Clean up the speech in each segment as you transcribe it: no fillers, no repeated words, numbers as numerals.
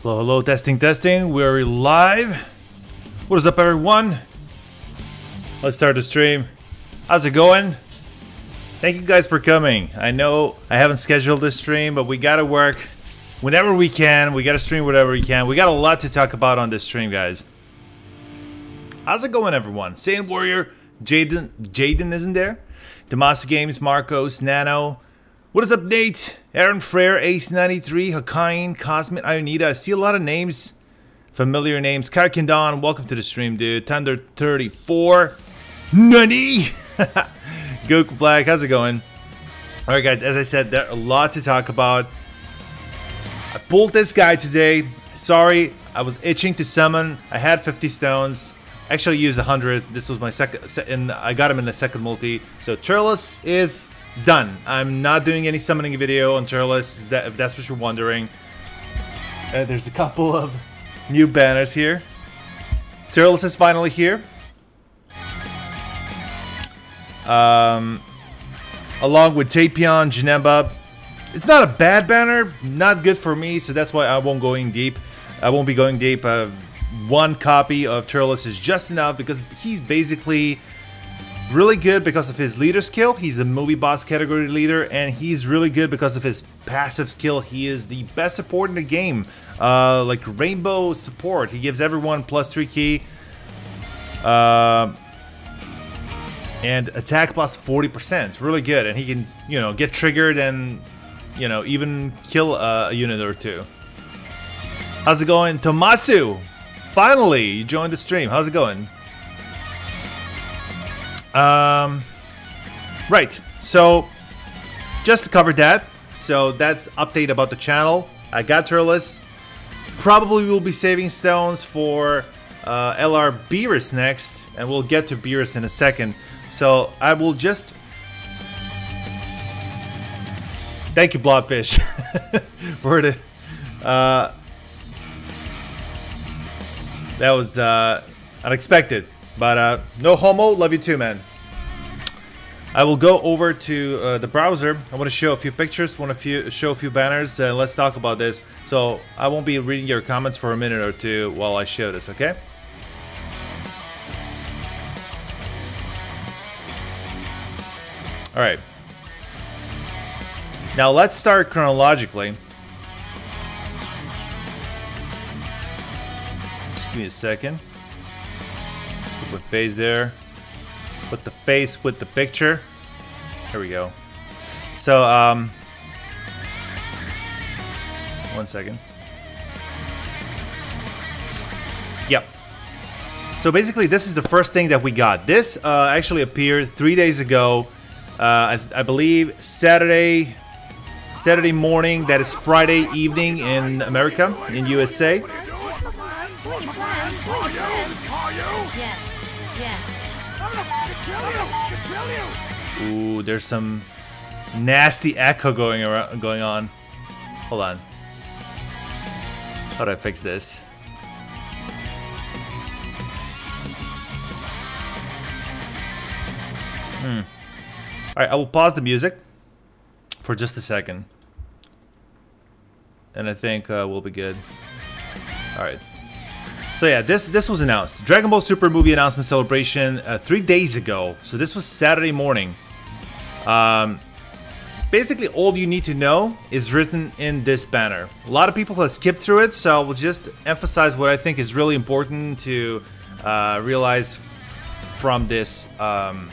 Hello, hello, testing, testing. We're live. What is up, everyone? Let's start the stream. How's it going? Thank you guys for coming. I know I haven't scheduled this stream, but we gotta work whenever we can. We gotta stream whenever we can. We got a lot to talk about on this stream, guys. How's it going, everyone? Saiyan Warrior, Jaden isn't there? Demacia Games, Marcos, Nano. What is up, Nate? Aaron Frere, Ace93, Hakain, Cosmic, Ionita. I see a lot of names. Familiar names. Karkindan, welcome to the stream, dude. Thunder 34. Nani? Goku Black, how's it going? Alright, guys, as I said, there's a lot to talk about. I pulled this guy today. Sorry, I was itching to summon. I had 50 stones. Actually used 100. This was my second, and I got him in the second multi. So Turles is done. I'm not doing any summoning video on Turles, if that's what you're wondering. There's a couple of new banners here. Turles is finally here. Along with Tapion, Janemba. It's not a bad banner, not good for me, so that's why I won't going deep. I won't be going deep. One copy of Turles is just enough because he's basically really good because of his leader skill. He's the movie boss category leader, and he's really good because of his passive skill. He is the best support in the game, like rainbow support. He gives everyone +3 key, and attack +40%. Really good, and he can, you know, get triggered and, you know, even kill a unit or two. How's it going, Tomasu? Finally, you joined the stream. How's it going? Right, so just to cover that, so that's update about the channel. I got Turles. Probably will be saving stones for LR Beerus next, and we'll get to Beerus in a second. So I will just thank you, Blobfish, for the that was unexpected. But no homo, love you too, man. I will go over to the browser. I want to show a few pictures, want to show a few banners, and let's talk about this. So I won't be reading your comments for a minute or two while I show this, okay? Alright. Now let's start chronologically. Just give me a second. Put face there. Put the face with the picture. There we go. So, 1 second. Yep. So basically, this is the first thing that we got. This actually appeared 3 days ago. I believe Saturday morning. That is Friday evening in America, in USA. Ooh, there's some nasty echo going on. Hold on. How do I fix this? Alright, I will pause the music for just a second. And I think we'll be good. Alright. So yeah, this was announced. Dragon Ball Super movie announcement celebration 3 days ago. So this was Saturday morning. Basically, all you need to know is written in this banner. A lot of people have skipped through it, so I will just emphasize what I think is really important to realize from this banner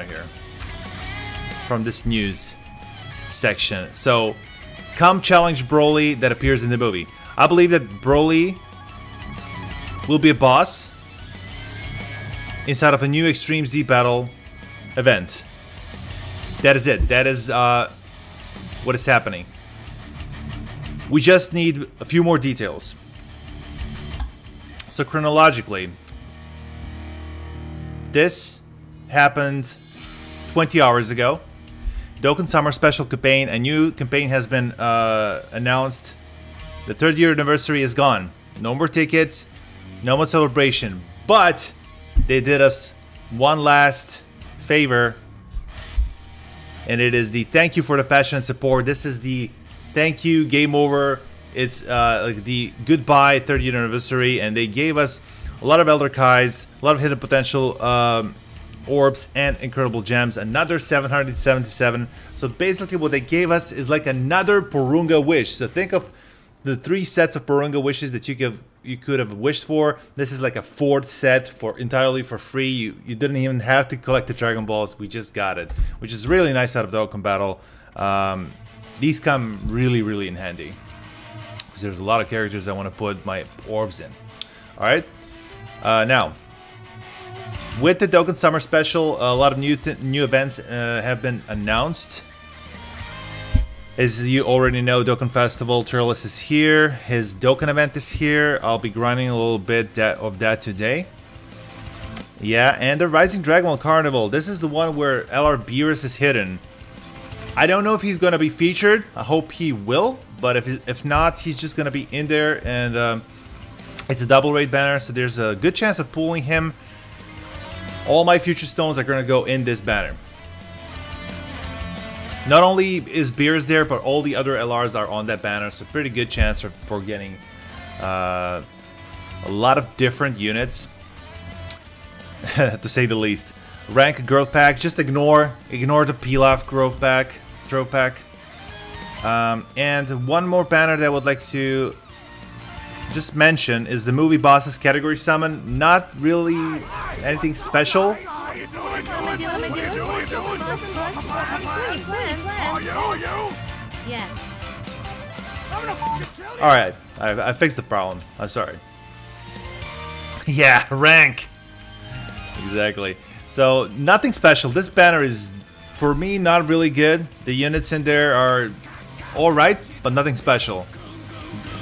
here, from this news section. So, come challenge Broly that appears in the movie. I believe that Broly will be a boss inside of a new Extreme Z Battle event. That is it. That is what is happening. We just need a few more details. So chronologically, this happened 20 hours ago. Dokkan Summer Special campaign. A new campaign has been announced. The 3rd year anniversary is gone. No more tickets. No more celebration. But they did us one last favor, and it is the thank you for the passion and support. This is the thank you game over It's like the goodbye 30th anniversary, and they gave us a lot of Elder Kais, a lot of hidden potential orbs, and incredible gems. Another 777. So basically what they gave us is like another Porunga wish. So think of the 3 sets of Porunga wishes that you could have wished for. This is like a 4th set for entirely for free. You didn't even have to collect the Dragon Balls. We just got it, which is really nice out of Dokkan Battle. These come really in handy, because there's a lot of characters I want to put my orbs in. Alright, now with the Dokkan Summer Special, a lot of new events have been announced. As you already know, Dokkan Festival, Turles is here. His Dokkan event is here. I'll be grinding a little bit of that today. Yeah, and the Rising Dragon Ball Carnival. This is the one where LR Beerus is hidden. I don't know if he's going to be featured. I hope he will. But if not, he's just going to be in there. And it's a double raid banner, so there's a good chance of pulling him. All my future stones are going to go in this banner. Not only is Beerus there, but all the other LRs are on that banner, so pretty good chance for getting a lot of different units, to say the least. Rank growth pack, just ignore the Pilaf growth pack, throw pack. And one more banner that I would like to just mention is the movie bosses category summon. Not really anything special. Yes. Alright, I fixed the problem. I'm sorry. Yeah, rank. Exactly. So, nothing special. This banner is, for me, not really good. The units in there are alright, but nothing special.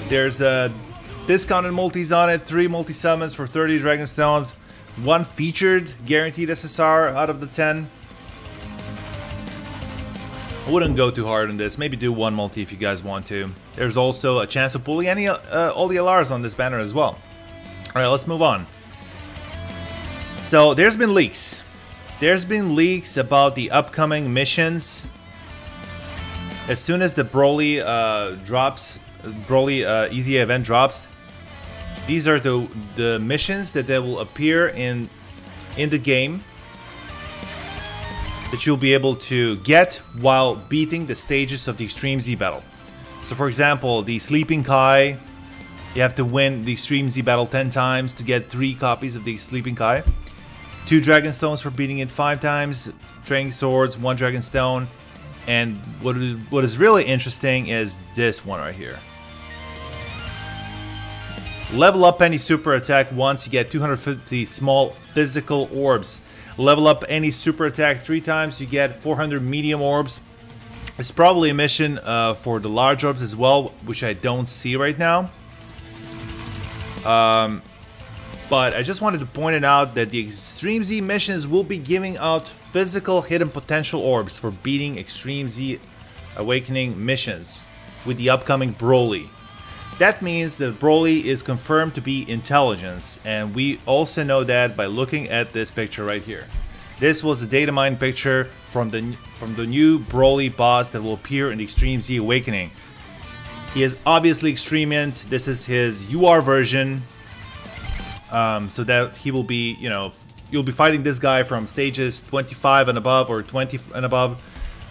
There's a discounted multis on it, 3 multi-summons for 30 Dragon Stones, 1 featured guaranteed SSR out of the 10. I wouldn't go too hard on this. Maybe do 1 multi if you guys want to. There's also a chance of pulling all the LRs on this banner as well. Alright, let's move on. So, there's been leaks. There's been leaks about the upcoming missions. As soon as the Broly easy event drops, these are the missions that will appear in the game that you'll be able to get while beating the stages of the Extreme Z battle. So for example, the Sleeping Kai, you have to win the Extreme Z battle 10 times to get 3 copies of the Sleeping Kai. 2 Dragon Stones for beating it 5 times, Training Swords, 1 Dragon Stone, and what is really interesting is this one right here. Level up any super attack once, you get 250 small physical orbs. Level up any super attack 3 times, you get 400 medium orbs. It's probably a mission for the large orbs as well, which I don't see right now. But I just wanted to point it out that the Extreme Z missions will be giving out physical hidden potential orbs for beating Extreme Z Awakening missions with the upcoming Broly. That means that Broly is confirmed to be intelligence, and we also know that by looking at this picture right here. This was a data mine picture from the new Broly boss that will appear in the Extreme Z Awakening. He is obviously Extreme Int. This is his UR version, so that he will be, you'll be fighting this guy from stages 25 and above or 20 and above.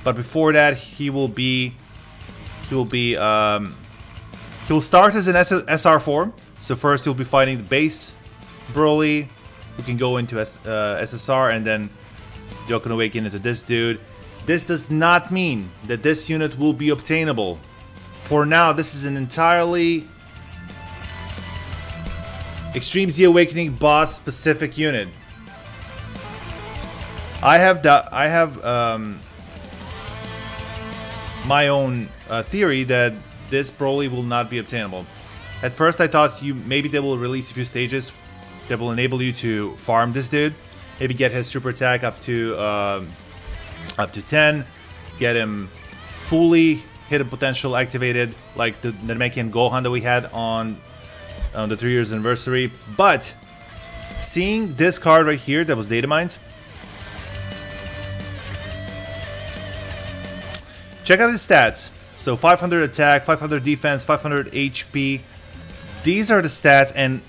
But before that, he will start as an SR form. So first he'll be fighting the base Broly, who can go into SSR, and then Dokkan Awaken into this dude. This does not mean that this unit will be obtainable. For now, this is an entirely Extreme Z Awakening boss specific unit. I have my own theory that this Broly will not be obtainable. At first I thought maybe they will release a few stages that will enable you to farm this dude. Maybe get his super attack up to 10, get him fully hidden potential activated, like the Namekian Gohan that we had on the 3 years anniversary. But seeing this card right here that was data mined, check out his stats. So 500 attack, 500 defense, 500 HP. These are the stats, and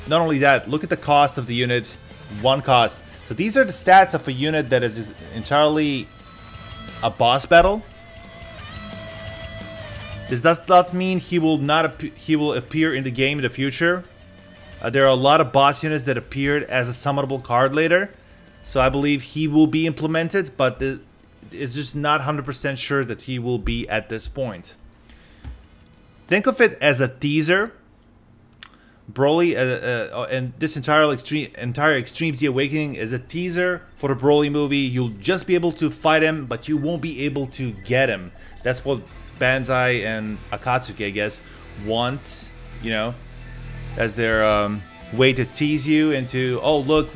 not only that, look at the cost of the unit. 1 cost. So these are the stats of a unit that is entirely a boss battle. This does not mean he will appear in the game in the future. There are a lot of boss units that appeared as a summonable card later, so I believe he will be implemented, but it's just not 100% sure that he will be at this point. Think of it as a teaser. Broly and this entire Extreme Z Awakening is a teaser for the Broly movie. You'll just be able to fight him, but you won't be able to get him. That's what Bandai and Akatsuki, I guess, want, you know, as their way to tease you into, oh look,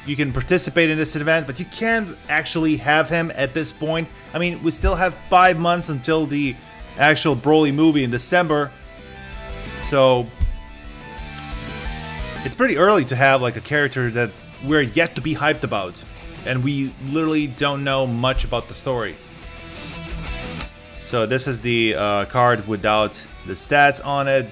you can participate in this event, but you can't actually have him at this point. I mean, we still have 5 months until the actual Broly movie in December, so it's pretty early to have like a character that we're yet to be hyped about, and we literally don't know much about the story. So this is the card without the stats on it.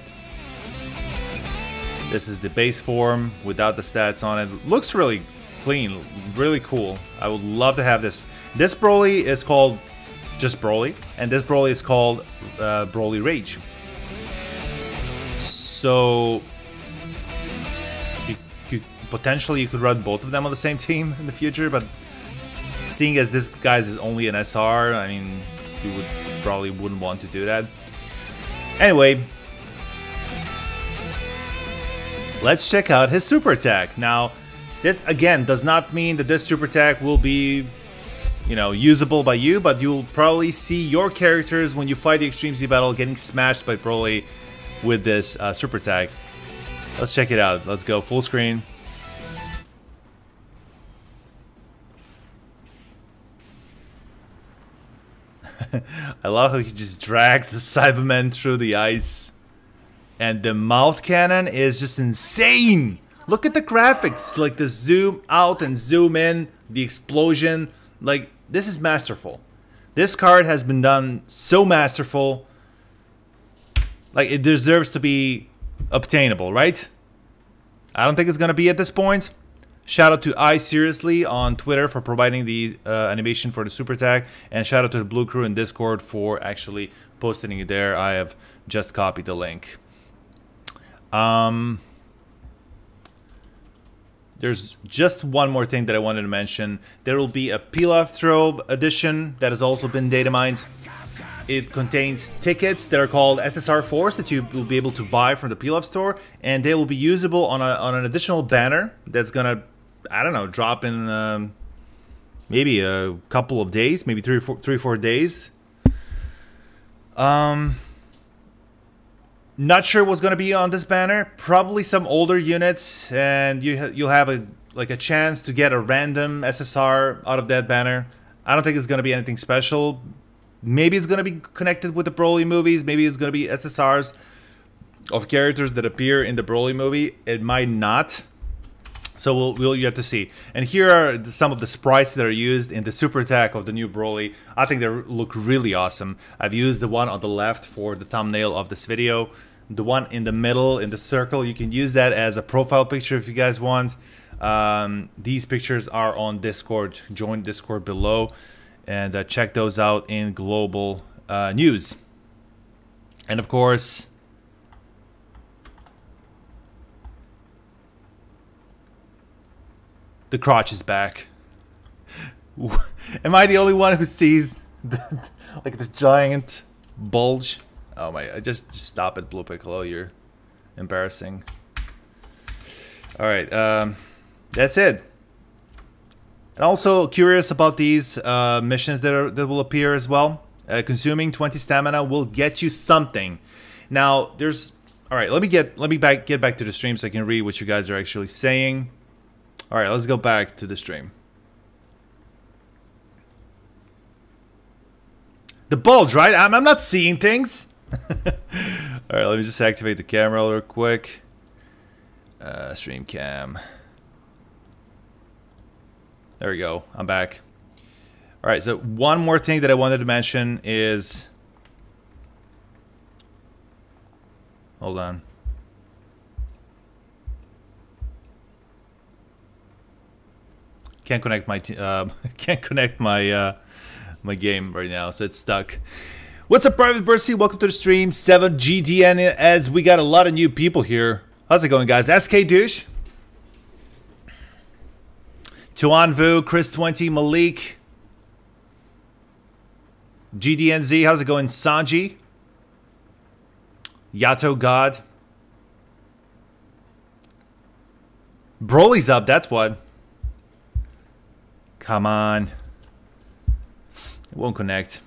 This is the base form without the stats on it. Looks really clean, really cool. I would love to have this. This Broly is called just Broly, and this Broly is called Broly Rage. So potentially you could run both of them on the same team in the future, but seeing as this guy's is only an SR, I mean, you probably wouldn't want to do that. Anyway, let's check out his super attack. Now, this again does not mean that this super attack will be, you know, usable by you, but you'll probably see your characters when you fight the Extreme Z battle getting smashed by Broly with this super attack. Let's check it out. Let's go full screen. I love how he just drags the Cyberman through the ice. And the mouth cannon is just insane. Look at the graphics, like the zoom out and zoom in, the explosion. Like, this is masterful. This card has been done so masterful. Like, it deserves to be obtainable, right? I don't think it's gonna be at this point. Shout out to iSeriously on Twitter for providing the animation for the super attack, and shout out to the Blue Crew in Discord for actually posting it there. I have just copied the link. There's just one more thing that I wanted to mention. There will be a Pilaf Throw edition that has also been data mined. It contains tickets that are called SSR Force that you will be able to buy from the Pilaf store, and they will be usable on an additional banner that's gonna, I don't know, drop in maybe a couple of days, maybe three or four days. Not sure what's gonna be on this banner. Probably some older units, and you'll have a chance to get a random SSR out of that banner. I don't think it's gonna be anything special. Maybe it's gonna be connected with the Broly movies. Maybe it's gonna be SSRs of characters that appear in the Broly movie. It might not. So we'll yet to see. And here are some of the sprites that are used in the super attack of the new Broly. I think they look really awesome. I've used the one on the left for the thumbnail of this video. The one in the middle, in the circle, you can use that as a profile picture if you guys want. These pictures are on Discord. Join Discord below and check those out in global news. And of course, the crotch is back. Am I the only one who sees like the giant bulge? Oh my! Just stop it, Blue Piccolo. You're embarrassing. All right, that's it. And also curious about these missions that will appear as well. Consuming 20 stamina will get you something. Now there's. All right, let me get back to the stream so I can read what you guys are actually saying. All right, let's go back to the stream. The bulge, right? I'm not seeing things. All right, let me just activate the camera real quick. Stream cam. There we go. I'm back. All right, so one more thing that I wanted to mention is Hold on. Can't connect my my game right now, so it's stuck. What's up, Private Bursty? Welcome to the stream. 7GDN, as we got a lot of new people here. How's it going, guys? SK Douche, Tuanvu, Chris20, Malik, GDNZ. How's it going, Sanji? Yato God. Broly's up, that's what. Come on. It won't connect.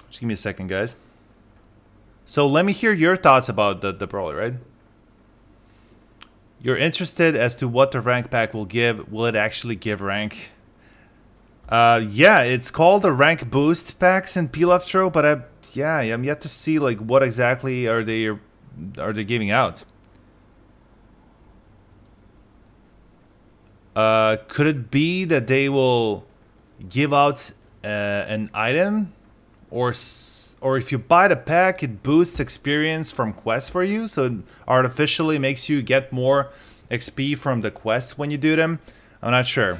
Just give me a second, guys. So let me hear your thoughts about the Broly, right? You're interested as to what the rank pack will give. Will it actually give rank? Yeah, it's called the rank boost packs in Pilastro, but I'm yet to see like what exactly are they giving out. Could it be that they will give out an item, or if you buy the pack, it boosts experience from quests for you, so it artificially makes you get more XP from the quests when you do them? I'm not sure.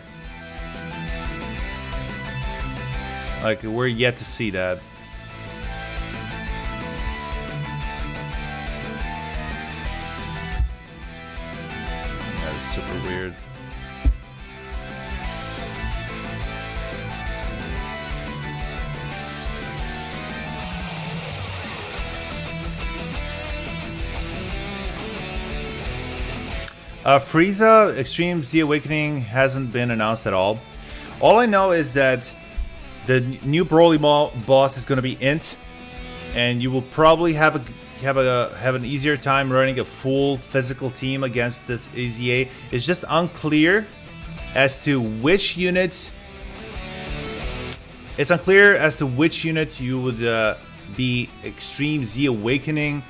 Like, we're yet to see that. That is super weird. Frieza Extreme Z Awakening hasn't been announced at all. All I know is that the new Broly boss is going to be Int, and you will probably have an easier time running a full physical team against this EZA. It's just unclear as to which unit. It's unclear as to which unit you would be Extreme Z Awakening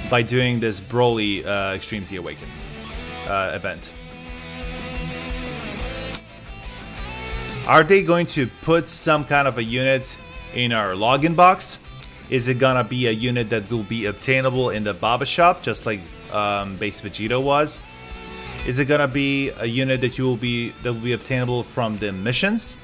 by doing this Broly Extreme Z Awakening event. Are they going to put some kind of a unit in our login box? Is it gonna be a unit that will be obtainable in the Baba shop, just like base Vegeta was? Is it gonna be a unit that will be obtainable from the missions?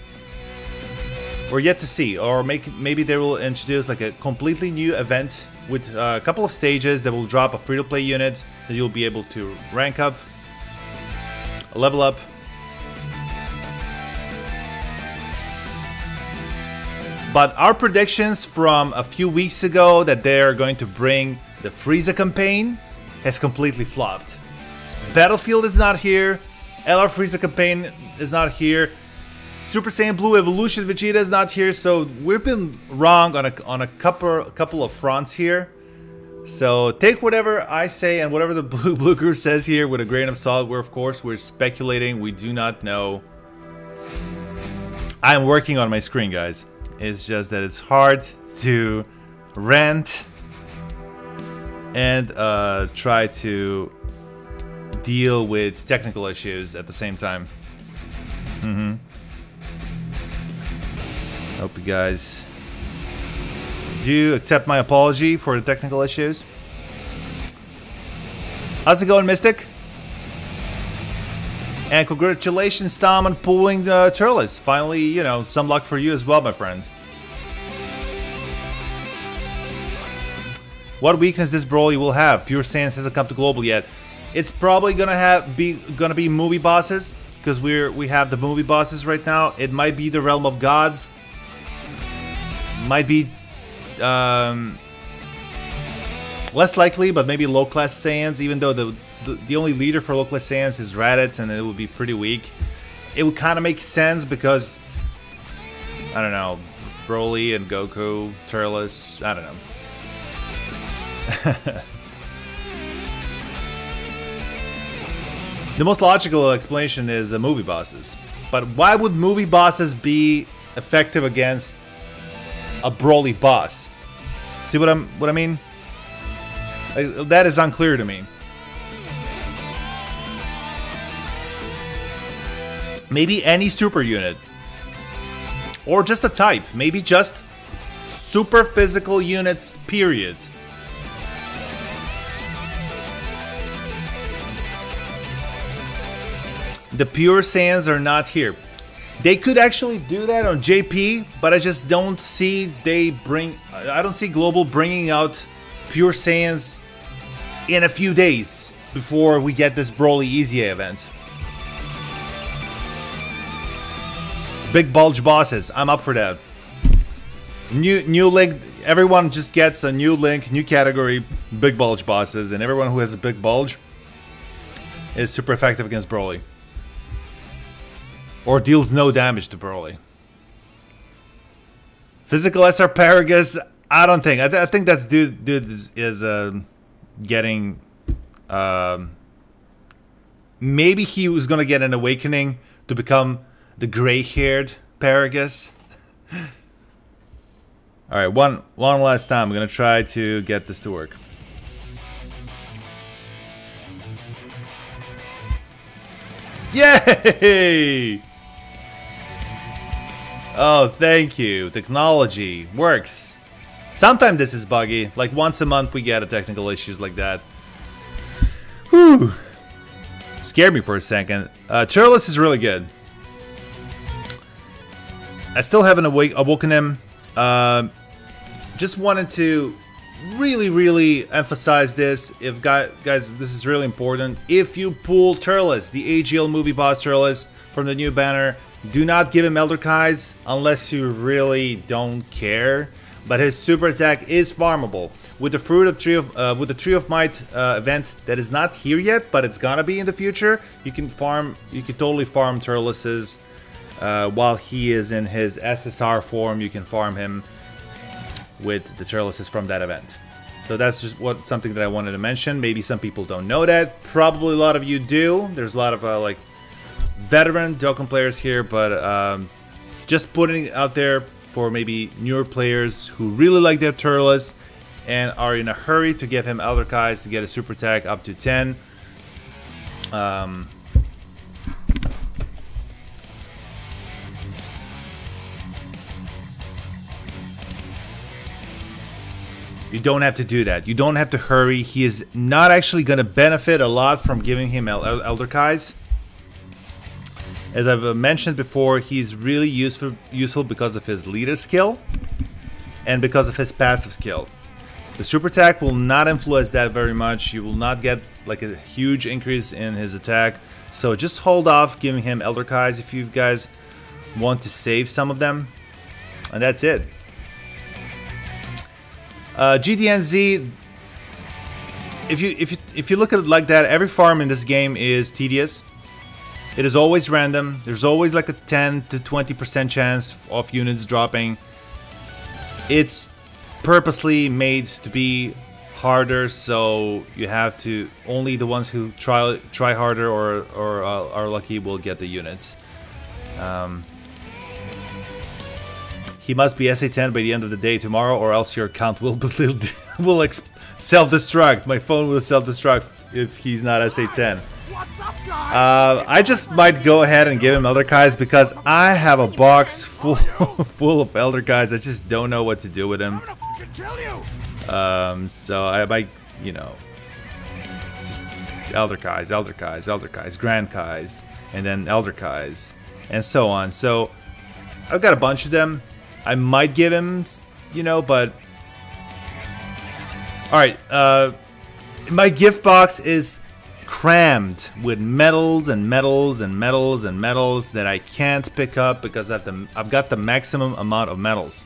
We're yet to see. Or maybe they will introduce like a completely new event with a couple of stages that will drop a free-to-play unit that you'll be able to rank up, level up. But our predictions from a few weeks ago that they are going to bring the Frieza campaign has completely flopped. Battlefield is not here. LR Frieza campaign is not here. Super Saiyan Blue Evolution Vegeta is not here. So we've been wrong on a couple of fronts here. So take whatever I say and whatever the Blue Group says here with a grain of salt. Of course, we're speculating. We do not know. I'm working on my screen, guys. It's just that it's hard to rant and try to deal with technical issues at the same time. Hope you guys do accept my apology for the technical issues. How's it going, Mystic? And congratulations, Tom, on pulling the Turles. Finally, you know, some luck for you as well, my friend. What weakness this Broly will have? Pure Saiyan hasn't come to global yet. It's probably gonna be movie bosses, because we have the movie bosses right now. It might be the Realm of Gods. Might be less likely, but maybe low class Saiyans. Even though the only leader for low class Saiyans is Raditz, and it would be pretty weak. It would kind of make sense because I don't know, Broly and Goku, Turles. I don't know. The most logical explanation is the movie bosses. But why would movie bosses be effective against a Broly boss? See what I mean? Like, that is unclear to me. Maybe any super unit. Or just a type. Maybe just super physical units, period. the pure sands are not here. They could actually do that on JP, but I just don't see I don't see Global bringing out pure sands in a few days before we get this Broly Easy event. Big bulge bosses, I'm up for that. New link, everyone just gets a new link, new category, big bulge bosses, and everyone who has a big bulge is super effective against Broly. Or deals no damage to Broly. Physical SR Paragus, I don't think. I think that's dude is getting. Maybe he was gonna get an awakening to become the gray-haired Paragus. All right, one last time. I'm gonna try to get this to work. Yay! Oh, thank you. Technology works. Sometimes this is buggy. Like once a month we get a technical issues like that. Whew. Scared me for a second. Turles is really good. I still haven't awoken him. Just wanted to really emphasize this. If guys, this is really important. If you pull Turles, the AGL movie boss Turles from the new banner, do not give him Elder Kai's unless you really don't care. But his super attack is farmable with the with the Tree of Might event that is not here yet, but it's gonna be in the future. You can totally farm Turles's while he is in his SSR form. You can farm him with the Turleses from that event. So that's just something that I wanted to mention. Maybe some people don't know that. Probably a lot of you do. There's a lot of like veteran Dokkan players here, but just putting it out there for maybe newer players who really like their Turles and are in a hurry to give him Elder Kai's to get a super attack up to 10. You don't have to do that. You don't have to hurry. He is not actually going to benefit a lot from giving him Elder Kai's. As I've mentioned before, he's really useful because of his leader skill and because of his passive skill. The super attack will not influence that very much. You will not get like a huge increase in his attack. So just hold off giving him Elder Kai's if you guys want to save some of them. And that's it. GTNZ, if you look at it like that, every farm in this game is tedious. It is always random. There's always like a 10 to 20% chance of units dropping. It's purposely made to be harder, so you have to only the ones who try harder or are lucky will get the units. He must be SA10 by the end of the day tomorrow, or else your account will self-destruct. My phone will self-destruct if he's not SA10. I just might go ahead and give him Elder Kai's because I have a box full of Elder Kai's. I just don't know what to do with him. So I might, you know, just Elder Kai's, Elder Kai's, Elder Kai's, Grand Kai's, and then Elder Kai's, and so on. So I've got a bunch of them. I might give him, you know, but all right. My gift box is crammed with medals and medals and medals and medals that I can't pick up because I've got the maximum amount of medals.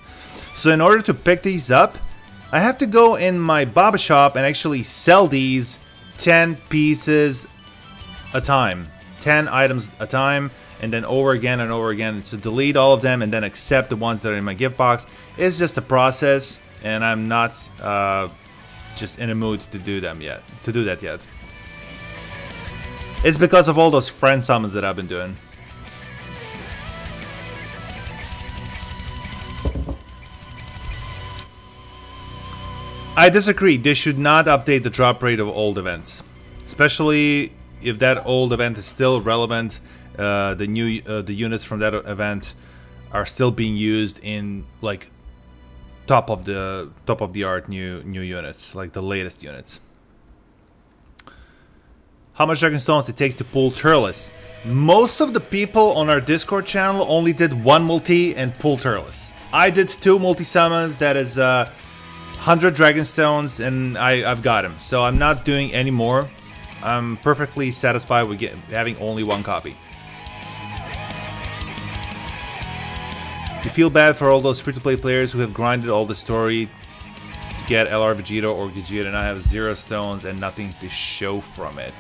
So in order to pick these up, I have to go in my Baba shop and actually sell these 10 pieces a time, 10 items a time, and then over again and over again. So delete all of them and then accept the ones that are in my gift box. It's just a process, and I'm not just in a mood to do that yet. It's because of all those friend summons that I've been doing. I disagree. They should not update the drop rate of old events, especially if that old event is still relevant. The units from that event are still being used in like top of the art new units, like the latest units. how much Dragon Stones it takes to pull Turles. Most of the people on our Discord channel only did 1 multi and pull Turles. I did 2 multi summons, that is 100 Dragon Stones, and I've got him. So I'm not doing any more. I'm perfectly satisfied with having only 1 copy. You feel bad for all those free-to-play players who have grinded all the story to get LR Vegeta or Gogeta and now have 0 stones and nothing to show from it.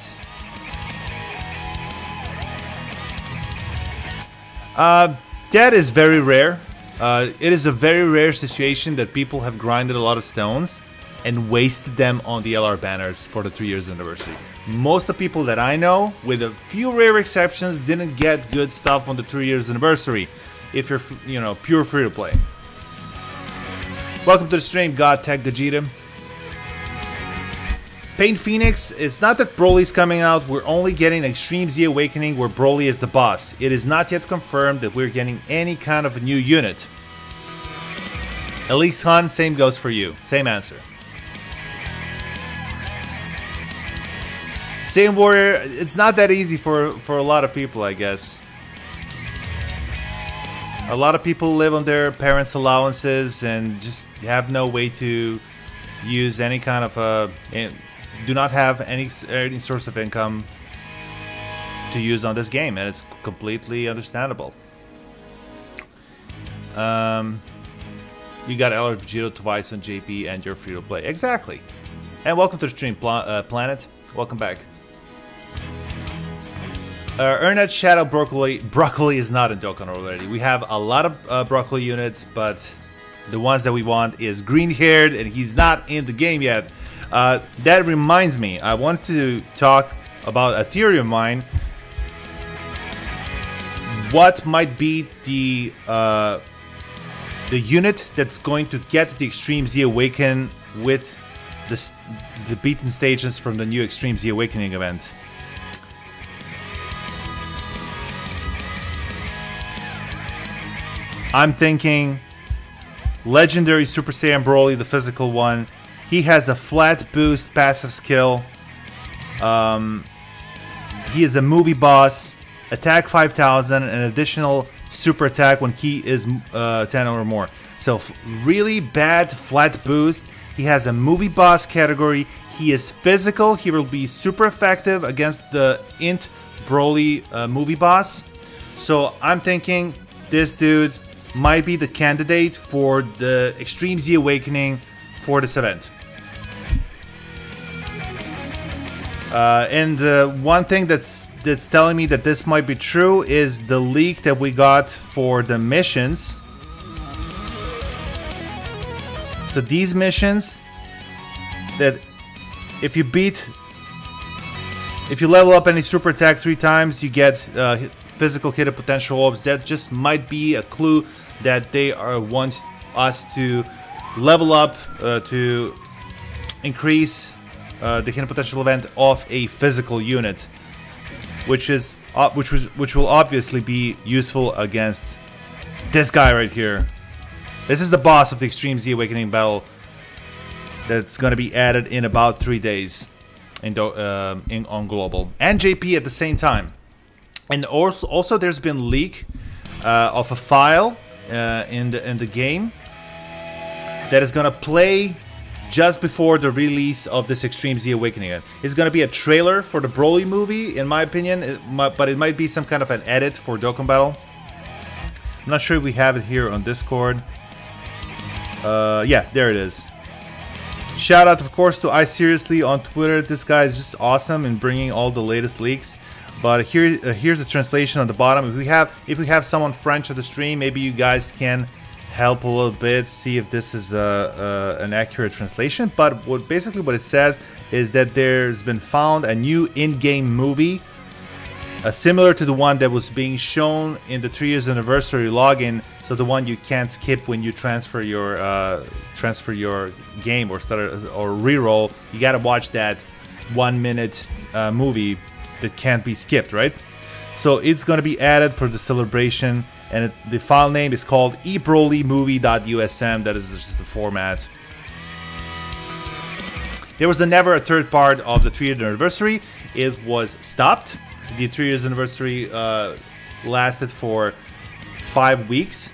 That is very rare. It is a very rare situation that people have grinded a lot of stones and wasted them on the LR banners for the 3 years anniversary. Most of the people that I know, with a few rare exceptions, didn't get good stuff on the 3 years anniversary. If you're, you know, pure free to play. Welcome to the stream, God Tech Gogeta. Paint Phoenix, it's not that Broly's coming out, we're only getting Extreme Z Awakening where Broly is the boss. It is not yet confirmed that we're getting any kind of a new unit. Elise Han, same goes for you. Same answer. Saiyan Warrior, it's not that easy for a lot of people, I guess. A lot of people live on their parents' allowances and just have no way to use any kind of do not have any source of income to use on this game, and it's completely understandable. You got LR Vegeta twice on JP and you're free to play. Exactly. And welcome to the stream, Planet. Welcome back. Ernest Shadow Broccoli is not in Dokkan already. We have a lot of Broccoli units, but the ones that we want is green-haired, and he's not in the game yet. That reminds me, I want to talk about a theory of mine. What might be the unit that's going to get the Extreme Z Awaken with the beaten stages from the new Extreme Z Awakening event? I'm thinking Legendary Super Saiyan Broly, the physical one. He has a flat boost passive skill. He is a movie boss. Attack 5000, an additional super attack when ki is 10 or more. So really bad flat boost. He has a movie boss category. He is physical. He will be super effective against the int Broly movie boss. So I'm thinking this dude might be the candidate for the Extreme Z Awakening for this event. And one thing that's telling me that this might be true is the leak that we got for the missions. So these missions, that if you level up any super attack 3 times, you get physical hit and potential orbs. That just might be a clue that they want us to level up to increase the hit and potential event of a physical unit, which will obviously be useful against this guy right here. This is the boss of the Extreme Z Awakening battle that's going to be added in about 3 days on global and JP at the same time. And also there's been leak of a file in the game that is gonna play just before the release of this Extreme Z Awakening. It's gonna be a trailer for the Broly movie, in my opinion, but it might be some kind of an edit for Dokkan Battle. I'm not sure if we have it here on Discord. Yeah, there it is. Shout out, of course, to iSeriously on Twitter. This guy is just awesome in bringing all the latest leaks. But here's a translation on the bottom. If we have someone French on the stream, maybe you guys can help a little bit, see if this is an accurate translation. But basically what it says is that there's been found a new in-game movie, similar to the one that was being shown in the 3 years anniversary login. So the one you can't skip when you transfer your game or reroll. You gotta watch that 1 minute movie that can't be skipped, right? So it's going to be added for the celebration, and the file name is called ebrolymovie.usm. That is just the format. There was never a third part of the 3 year anniversary. it was stopped. The 3 years anniversary lasted for 5 weeks,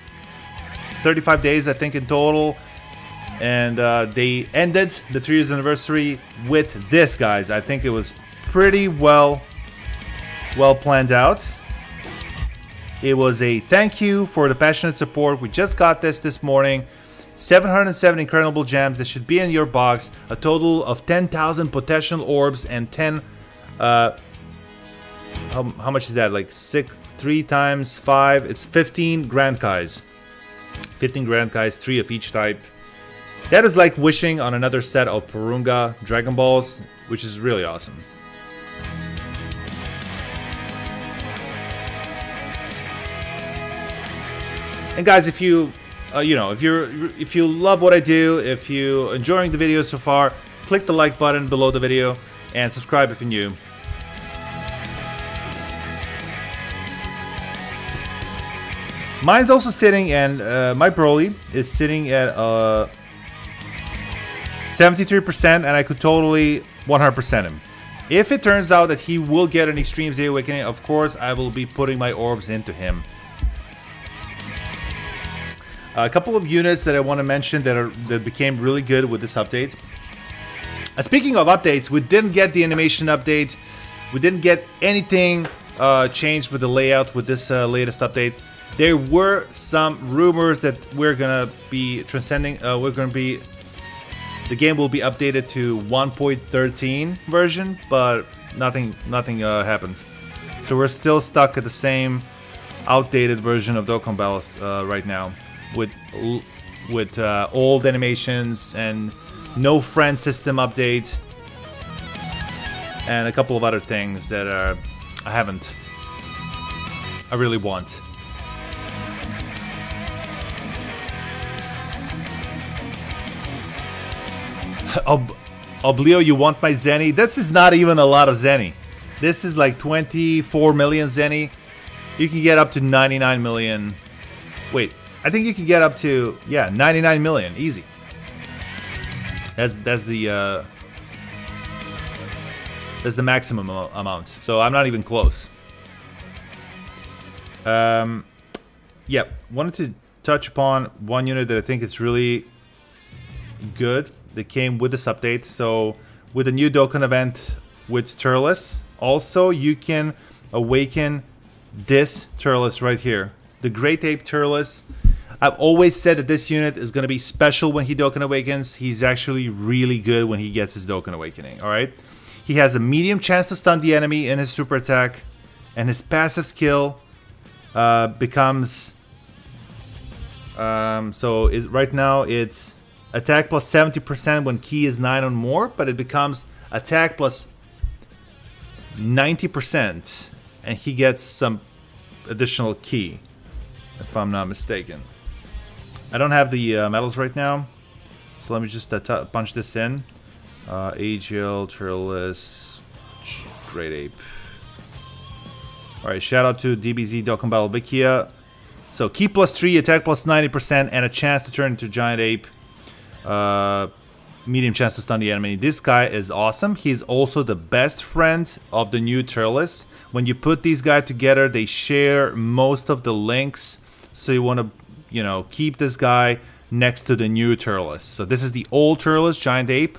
35 days I think in total, and they ended the 3 years anniversary with this, guys. I think it was pretty well planned out. It was a thank you for the passionate support. We just got this morning. 707 incredible gems that should be in your box. A total of 10,000 potential orbs and 10. How much is that? Like 3 times 5. It's 15 Grand Kais. 15 Grand Kais, 3 of each type. That is like wishing on another set of Porunga Dragon Balls, which is really awesome. And guys, if you if you love what I do, if you're enjoying the video so far, click the like button below the video and subscribe if you're new. Mine's also sitting, and my Broly is sitting at 73%, and I could totally 100% him. If it turns out that he will get an Extreme Z Awakening, of course I will be putting my orbs into him. A couple of units that I want to mention that became really good with this update. Speaking of updates, we didn't get the animation update. We didn't get anything changed with the layout with this latest update. There were some rumors that we're gonna be transcending. The game will be updated to 1.13 version, but nothing happened. So we're still stuck at the same outdated version of Dokkan Battles right now, with old animations and no friend system update, and a couple of other things that I really want. Oblio, you want my Zenny? This is not even a lot of Zenny. This is like 24 million Zenny. You can get up to 99 million. Wait, I think you can get up to 99 million easy. That's the maximum amount. So I'm not even close. Yeah, wanted to touch upon one unit that I think is really good that came with this update. So with the new Dokkan event with Turles, also you can awaken this Turles right here, the Great Ape Turles. I've always said that this unit is going to be special when he Dokkan Awakens. He's actually really good when he gets his Dokkan Awakening, alright? He has a medium chance to stun the enemy in his super attack, and his passive skill becomes... right now it's attack plus 70% when ki is 9 or more, but it becomes attack plus 90%, and he gets some additional ki, if I'm not mistaken. I don't have the medals right now, so let me just punch this in. AGL, Turles, Great Ape. Alright, shout out to DBZ Dokkan Battle Vikia. So ki plus 3, attack plus 90%, and a chance to turn into Giant Ape. Medium chance to stun the enemy. This guy is awesome. He's also the best friend of the new Turles. When you put these guys together, they share most of the links. So you want to, keep this guy next to the new Turles. So this is the old Turles, Giant Ape.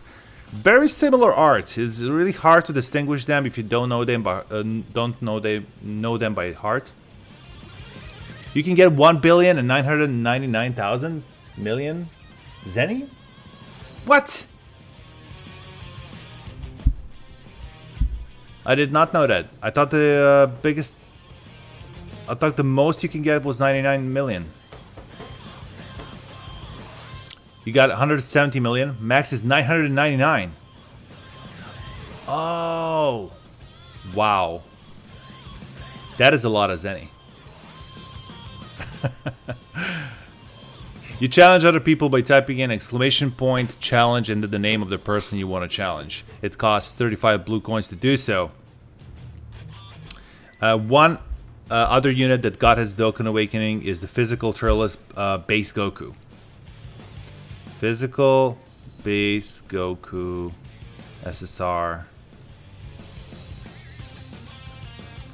Very similar art. It's really hard to distinguish them if you don't know them by heart. You can get 1,999,000,000,000 Zenny? What? I did not know that. I thought the the most you can get was 99 million. You got 170 million. Max is 999. Oh. Wow. That is a lot of Zenny. You challenge other people by typing in !challenge into the name of the person you want to challenge. It costs 35 blue coins to do so. One other unit that got his Dokkan Awakening is the Physical Turles Base Goku. Physical Base Goku SSR.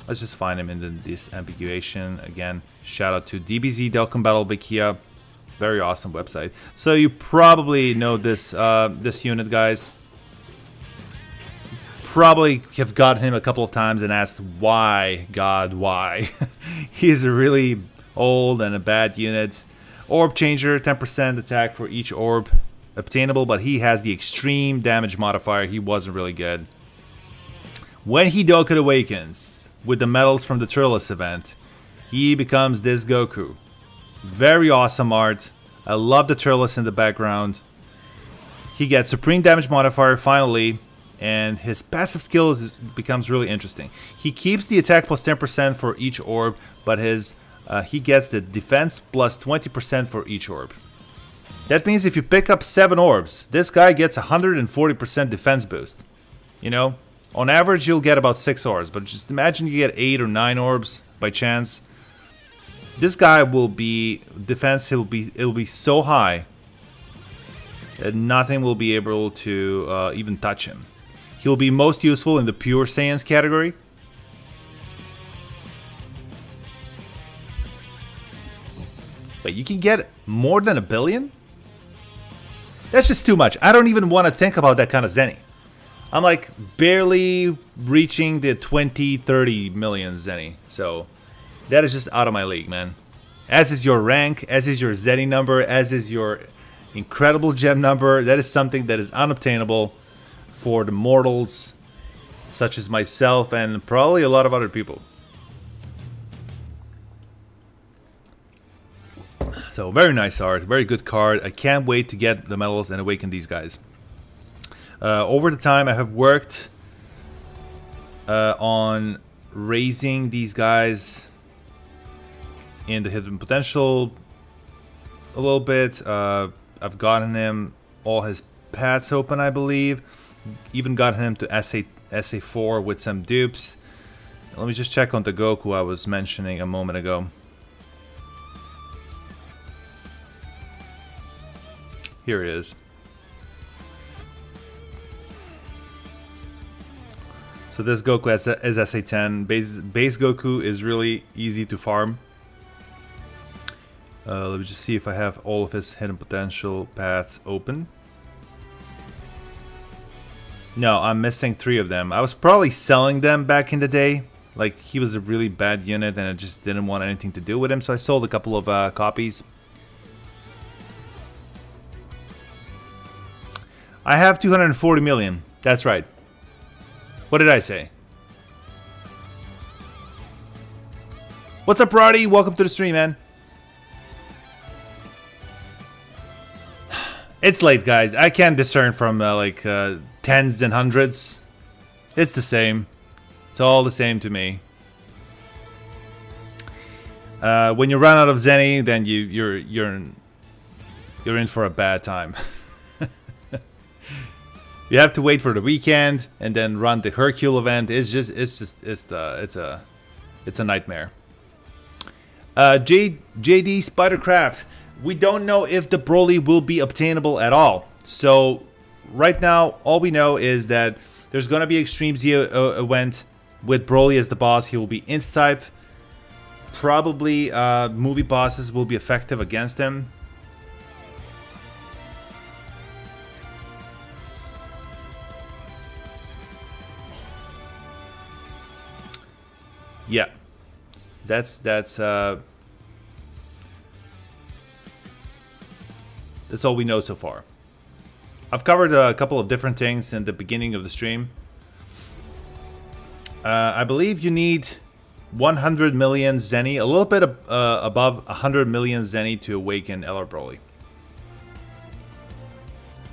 Let's just find him in the disambiguation. Again, shout out to DBZ Dokkan Battle Wikia. Very awesome website. So you probably know this this unit, guys. Probably have gotten him a couple of times and asked why, God, why? He's a really old and a bad unit. Orb changer, 10% attack for each orb obtainable, but he has the extreme damage modifier. He wasn't really good. When he Dokkan awakens with the medals from the Turles event, he becomes this Goku. Very awesome art. I love the Turles in the background. He gets supreme damage modifier finally, and his passive skill becomes really interesting. He keeps the attack plus 10% for each orb, but his he gets the defense plus 20% for each orb. That means if you pick up 7 orbs, this guy gets 140% defense boost. You know, on average you'll get about 6 orbs, but just imagine you get 8 or 9 orbs by chance. This guy will be defense. It'll be so high that nothing will be able to even touch him. He'll be most useful in the pure Saiyans category. But you can get more than 1 billion? That's just too much. I don't even want to think about that kind of Zenny. I'm like barely reaching the 20-30 million Zenny. So that is just out of my league, man. As is your rank, as is your Zenny number, as is your incredible gem number. That is something that is unobtainable for the mortals such as myself and probably a lot of other people. So very nice art, very good card. I can't wait to get the medals and awaken these guys. Over the time I have worked on raising these guys in the hidden potential a little bit. I've gotten him all his paths open, I believe. Even gotten him to SA4 with some dupes. Let me just check on the Goku I was mentioning a moment ago. Here it is. So this Goku is SA10. Base Goku is really easy to farm. Let me just see if I have all of his hidden potential paths open. No, I'm missing 3 of them. I was probably selling them back in the day. Like, he was a really bad unit and I just didn't want anything to do with him, so I sold a couple of copies. I have 240 million. That's right. What did I say? What's up, Roddy? Welcome to the stream, man. It's late, guys. I can't discern from tens and hundreds. It's the same. It's all the same to me. When you run out of Zenny, then you're in for a bad time. You have to wait for the weekend and then run the Hercule event. It's a nightmare. JD Spidercraft. We don't know if the Broly will be obtainable at all. So right now, all we know is that there's gonna be Extreme Z event with Broly as the boss. He will be Int-type. Probably movie bosses will be effective against him. Yeah, that's all we know so far. I've covered a couple of different things in the beginning of the stream. I believe you need 100 million Zenny, a little bit above 100 million Zenny to awaken LR Broly.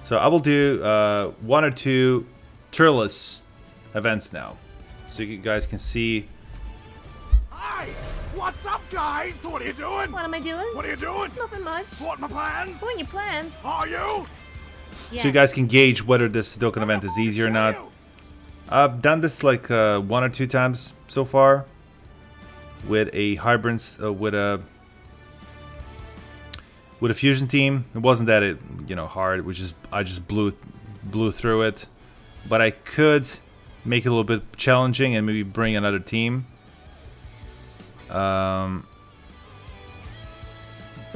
So I will do 1 or 2 Turles events now, so you guys can see. What's up, guys? What are you doing? What am I doing? What are you doing? Nothing much. What are my plans? What are your plans? Are you? Yeah. So you guys can gauge whether this Dokkan event is easy or not. I've done this like 1 or 2 times so far with a hybrids with a fusion team. It wasn't that hard, I just blew through it. But I could make it a little bit challenging and maybe bring another team. But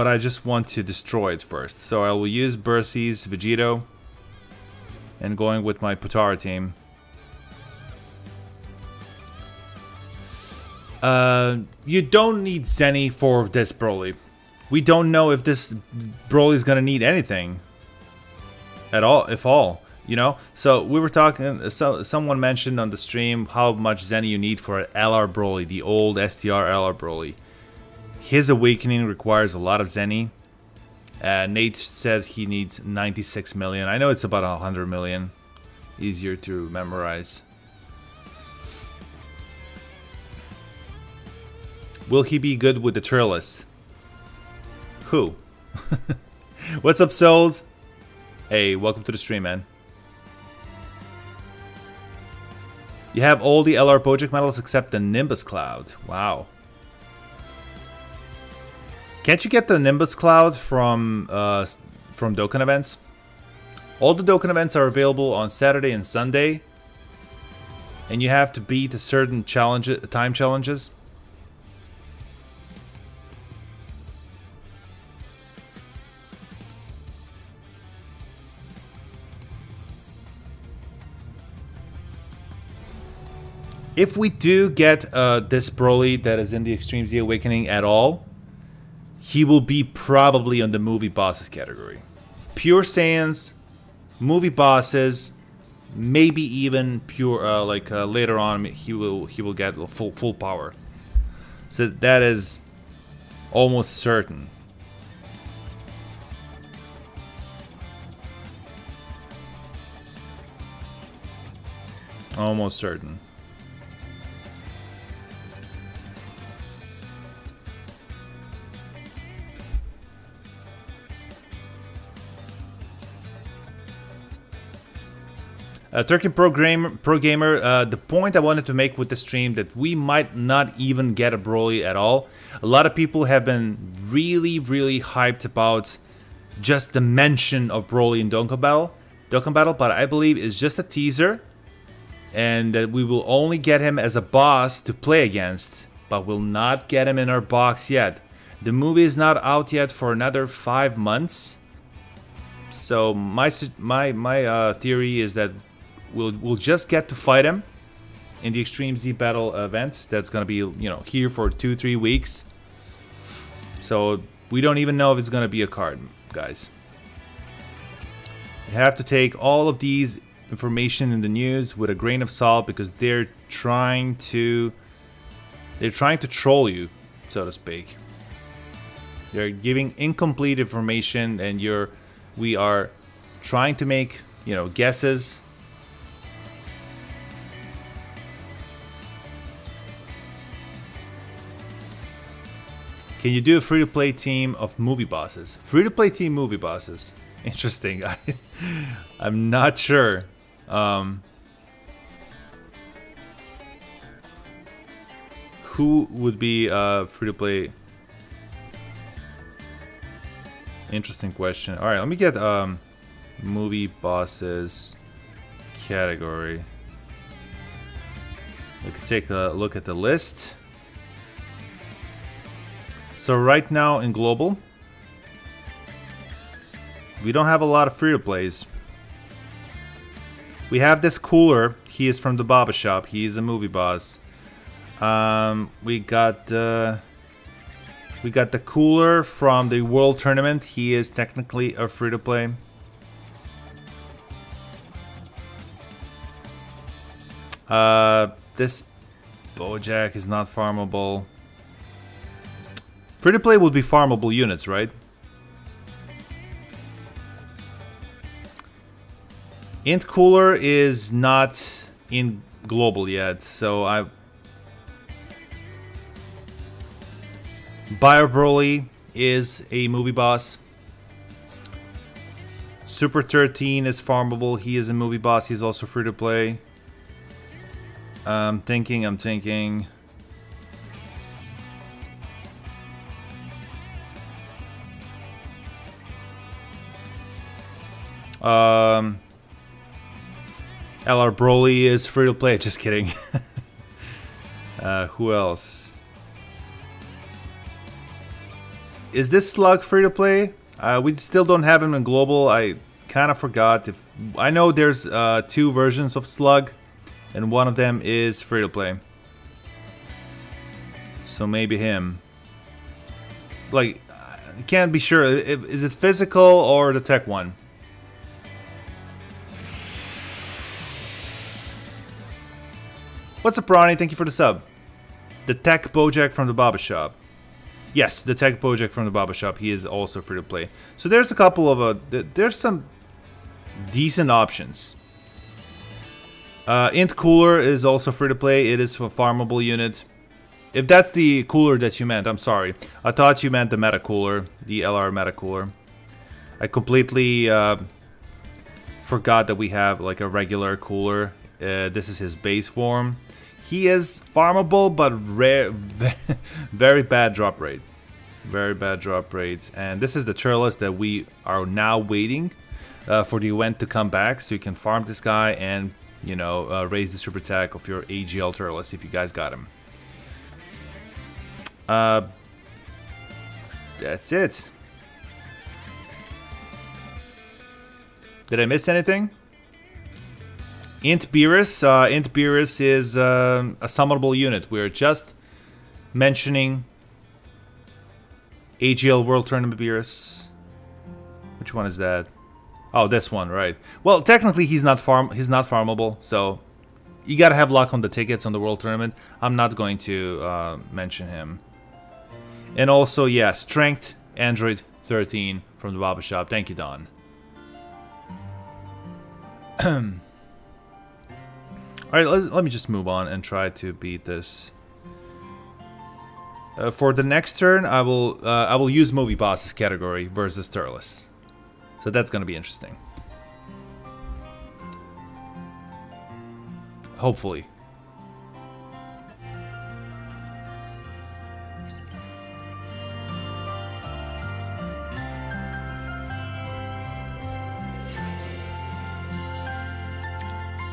I just want to destroy it first. So I will use Beerus, Vegito, and going with my Potara team. You don't need Zenny for this Broly. We don't know if this Broly is gonna need anything at all, if all, you know. So we were talking. Someone mentioned on the stream how much Zenny you need for an LR Broly, the old STR LR Broly. His awakening requires a lot of Zenny. Nate said he needs 96 million. I know it's about 100 million. Easier to memorize. Will he be good with the Turles? Who? What's up, Souls? Hey, welcome to the stream, man. You have all the LR project medals except the Nimbus Cloud. Wow. Can't you get the Nimbus Cloud from Dokkan events? All the Dokkan events are available on Saturday and Sunday, and you have to beat a certain time challenges. If we do get this Broly that is in the Extreme Z Awakening at all, he will be probably on the movie bosses category. Pure Saiyans, movie bosses, maybe even pure later on he will get full power. So that is almost certain. Almost certain. Turkey Pro Gamer, the point I wanted to make with the stream that we might not even get a Broly at all. A lot of people have been really hyped about just the mention of Broly in Dokkan Battle, but I believe it's just a teaser, and that we will only get him as a boss to play against, but will not get him in our box yet. The movie is not out yet for another 5 months, so my theory is that we'll just get to fight him in the Extreme Z Battle event. That's gonna be, you know, here for 2-3 weeks. So we don't even know if it's gonna be a card, guys. You have to take all of these information in the news with a grain of salt, because they're trying to troll you, so to speak. They're giving incomplete information, and we are trying to make, you know, guesses. Can you do a free-to-play team of movie bosses? Free-to-play team movie bosses. Interesting. I'm not sure. Who would be free-to-play? Interesting question. All right, let me get movie bosses category. We can take a look at the list. So right now in global, we don't have a lot of free-to-plays. We have this Cooler. He is from the Baba Shop. He is a movie boss. We got the Cooler from the World Tournament. He is technically a free-to-play. This Bojack is not farmable. Free-to-play would be farmable units, right? Int Cooler is not in global yet, so Bio Broly is a movie boss. Super 13 is farmable. He is a movie boss. He's also free-to-play. I'm thinking. LR Broly is free to play. Just kidding. Who else? Is this slug free to play? We still don't have him in global. I kind of forgot. If I know there's 2 versions of slug, and one of them is free to play. So maybe him. Like, I can't be sure. Is it physical or the tech one? What's up, Ronnie? Thank you for the sub. The Tech Bojack from the Baba Shop. Yes, the Tech Bojack from the Baba Shop. He is also free to play. So there's a couple of there's some decent options. Int Cooler is also free to play. It is a farmable unit. If that's the cooler that you meant, I'm sorry. I thought you meant the Meta Cooler, the LR Meta Cooler. I completely forgot that we have like a regular cooler. This is his base form. He is farmable, but rare, very bad drop rate. Very bad drop rates. And this is the Turles that we are now waiting for the event to come back, so you can farm this guy and, you know, raise the super attack of your AGL Turles if you guys got him. That's it. Did I miss anything? Int Beerus. Int Beerus is a summonable unit. We're just mentioning AGL World Tournament Beerus. Which one is that? Oh, this one, right. Well, technically he's not farmable, so you gotta have luck on the tickets on the World Tournament. I'm not going to mention him. And also, yeah, Strength Android 13 from the Baba Shop. Thank you, Don. Alright, let me just move on and try to beat this. For the next turn, I will use Movie Bosses category versus Turles. So that's gonna be interesting. Hopefully.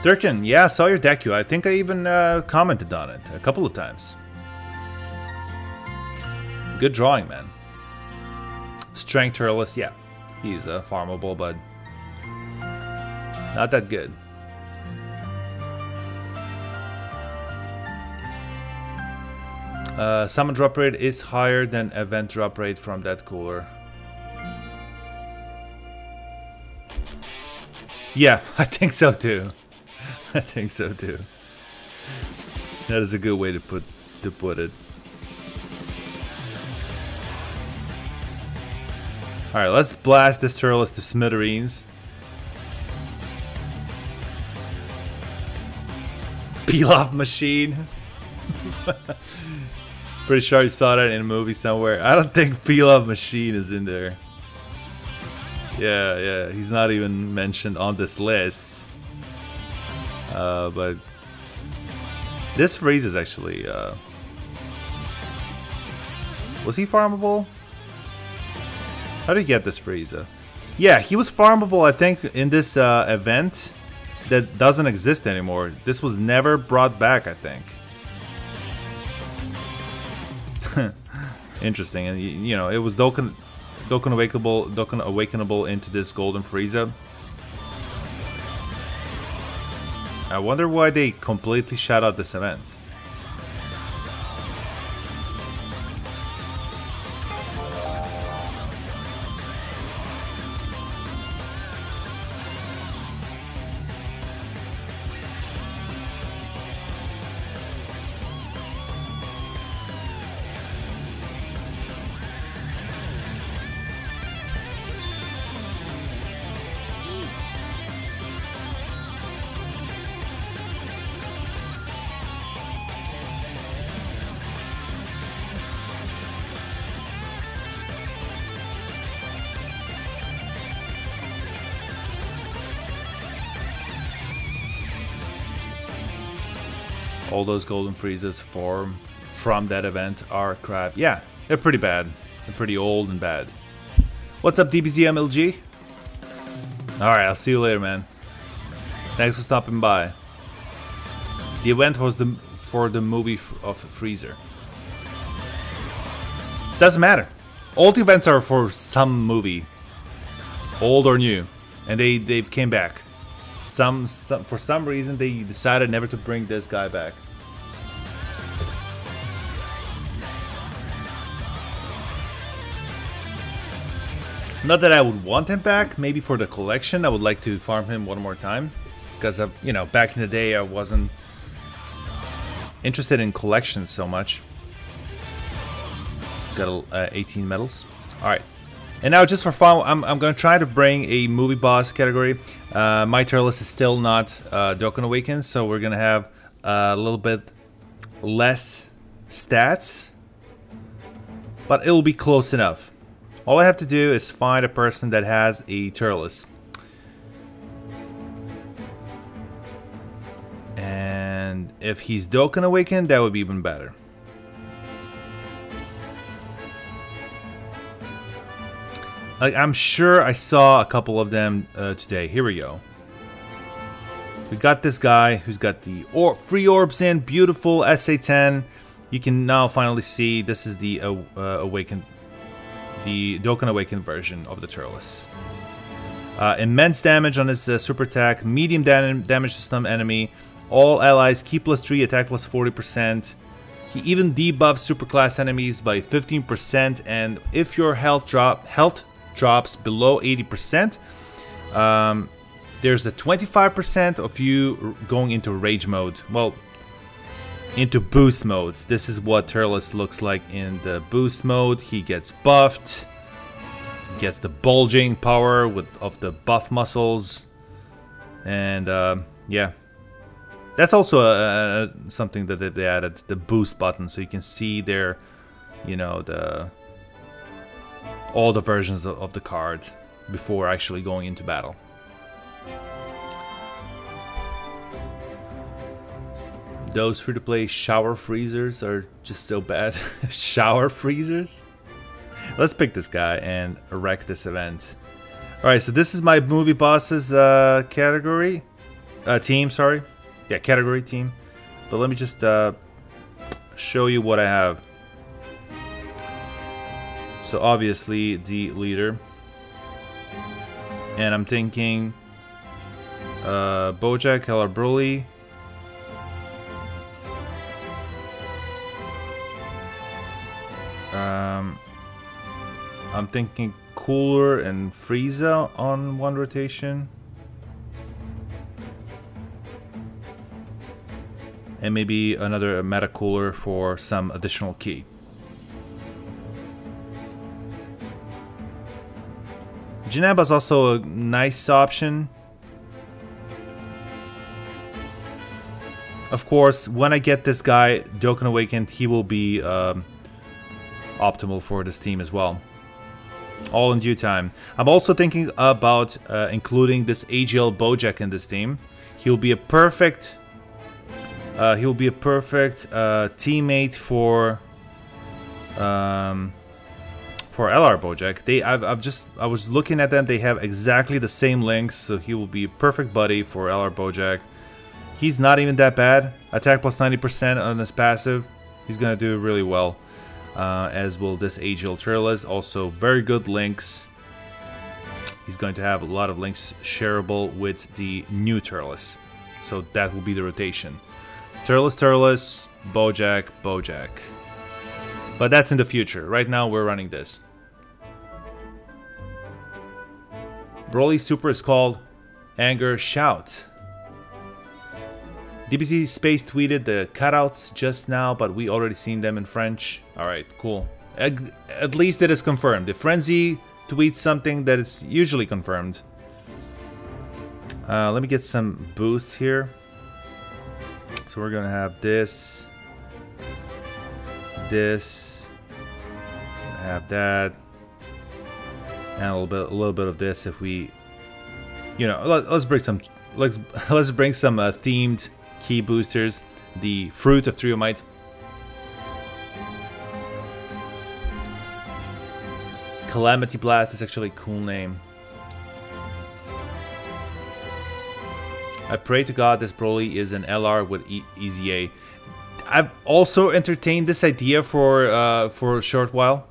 Durkin, yeah, I saw your decu. I think I even commented on it a couple of times. Good drawing, man. Strength Turles, yeah. He's farmable, but not that good. Summon drop rate is higher than event drop rate from that cooler. Yeah, I think so too. I think so too. That is a good way to put it. All right, let's blast this Turles to smithereens. Peel-off machine. Pretty sure you saw that in a movie somewhere. I don't think Peel-off machine is in there. Yeah, he's not even mentioned on this list. But this freeze is actually was he farmable? How did he get this Frieza? Yeah, he was farmable, I think, in this event that doesn't exist anymore. This was never brought back, I think. Interesting, and you know, it was Dokkan Awakenable into this Golden Frieza. I wonder why they completely shut out this event. All those Golden Friezas from that event are crap. Yeah, they're pretty bad. They're pretty old and bad. What's up, DBZ MLG? Alright, I'll see you later, man. Thanks for stopping by. The event was for the movie of Freezer. Doesn't matter. Alt events are for some movie, old or new, and they came back. For some reason they decided never to bring this guy back. Not that I would want him back. Maybe for the collection, I would like to farm him one more time, because you know, back in the day I wasn't interested in collections so much. Got 18 medals. All right. And now, just for fun, I'm going to try to bring a movie boss category. My Turles is still not Dokkan Awakened, so we're going to have a little bit less stats. But it'll be close enough. All I have to do is find a person that has a Turles. And if he's Dokkan Awakened, that would be even better. Like, I'm sure I saw a couple of them today. Here we go. We got this guy who's got the free orbs in. Beautiful SA10. You can now finally see this is the Awakened, the Dokkan Awakened version of the Turles. Immense damage on his super attack. Medium damage to stun enemy. All allies keep +3, attack +40%. He even debuffs superclass enemies by 15%, and if your health drops below 80%, there's a 25% of you going into rage mode. Well, into boost mode. This is what Turles looks like in the boost mode. He gets buffed, gets the bulging power of the buff muscles, and yeah, that's also something that they added, the boost button, so you can see there, you know, all the versions of the card before actually going into battle. Those free-to-play shower freezers are just so bad. Shower freezers? Let's pick this guy and wreck this event. Alright, so this is my movie bosses category. Team, sorry. Yeah, category team. But let me just show you what I have. So obviously the leader. And I'm thinking Bojack, LR Broly. I'm thinking Cooler and Frieza on one rotation. And maybe another Meta Cooler for some additional key. Janaba's also a nice option. Of course, when I get this guy Dokkan Awakened, he will be optimal for this team as well. All in due time. I'm also thinking about including this AGL Bojack in this team. He'll be a perfect teammate for LR Bojack. I was looking at them. They have exactly the same links, so he will be a perfect buddy for LR Bojack. He's not even that bad. Attack plus 90% on this passive. He's gonna do really well. As will this AGL Turles. Also very good links. He's going to have a lot of links shareable with the new Turles. So that will be the rotation. Turles, Bojack, Bojack. But that's in the future. Right now we're running this. Broly's super is called Anger Shout. DBZ Space tweeted the cutouts just now, but we already seen them in French. Alright, cool. At least it is confirmed. If Frenzy tweets something, that is usually confirmed. Let me get some boosts here. So we're gonna have this, have that, and a little bit of this. If we, you know, let's bring some themed key boosters. The Fruit of Triomite. Calamity Blast is actually a cool name. I pray to God this Broly is an LR with EZA. I've also entertained this idea for a short while.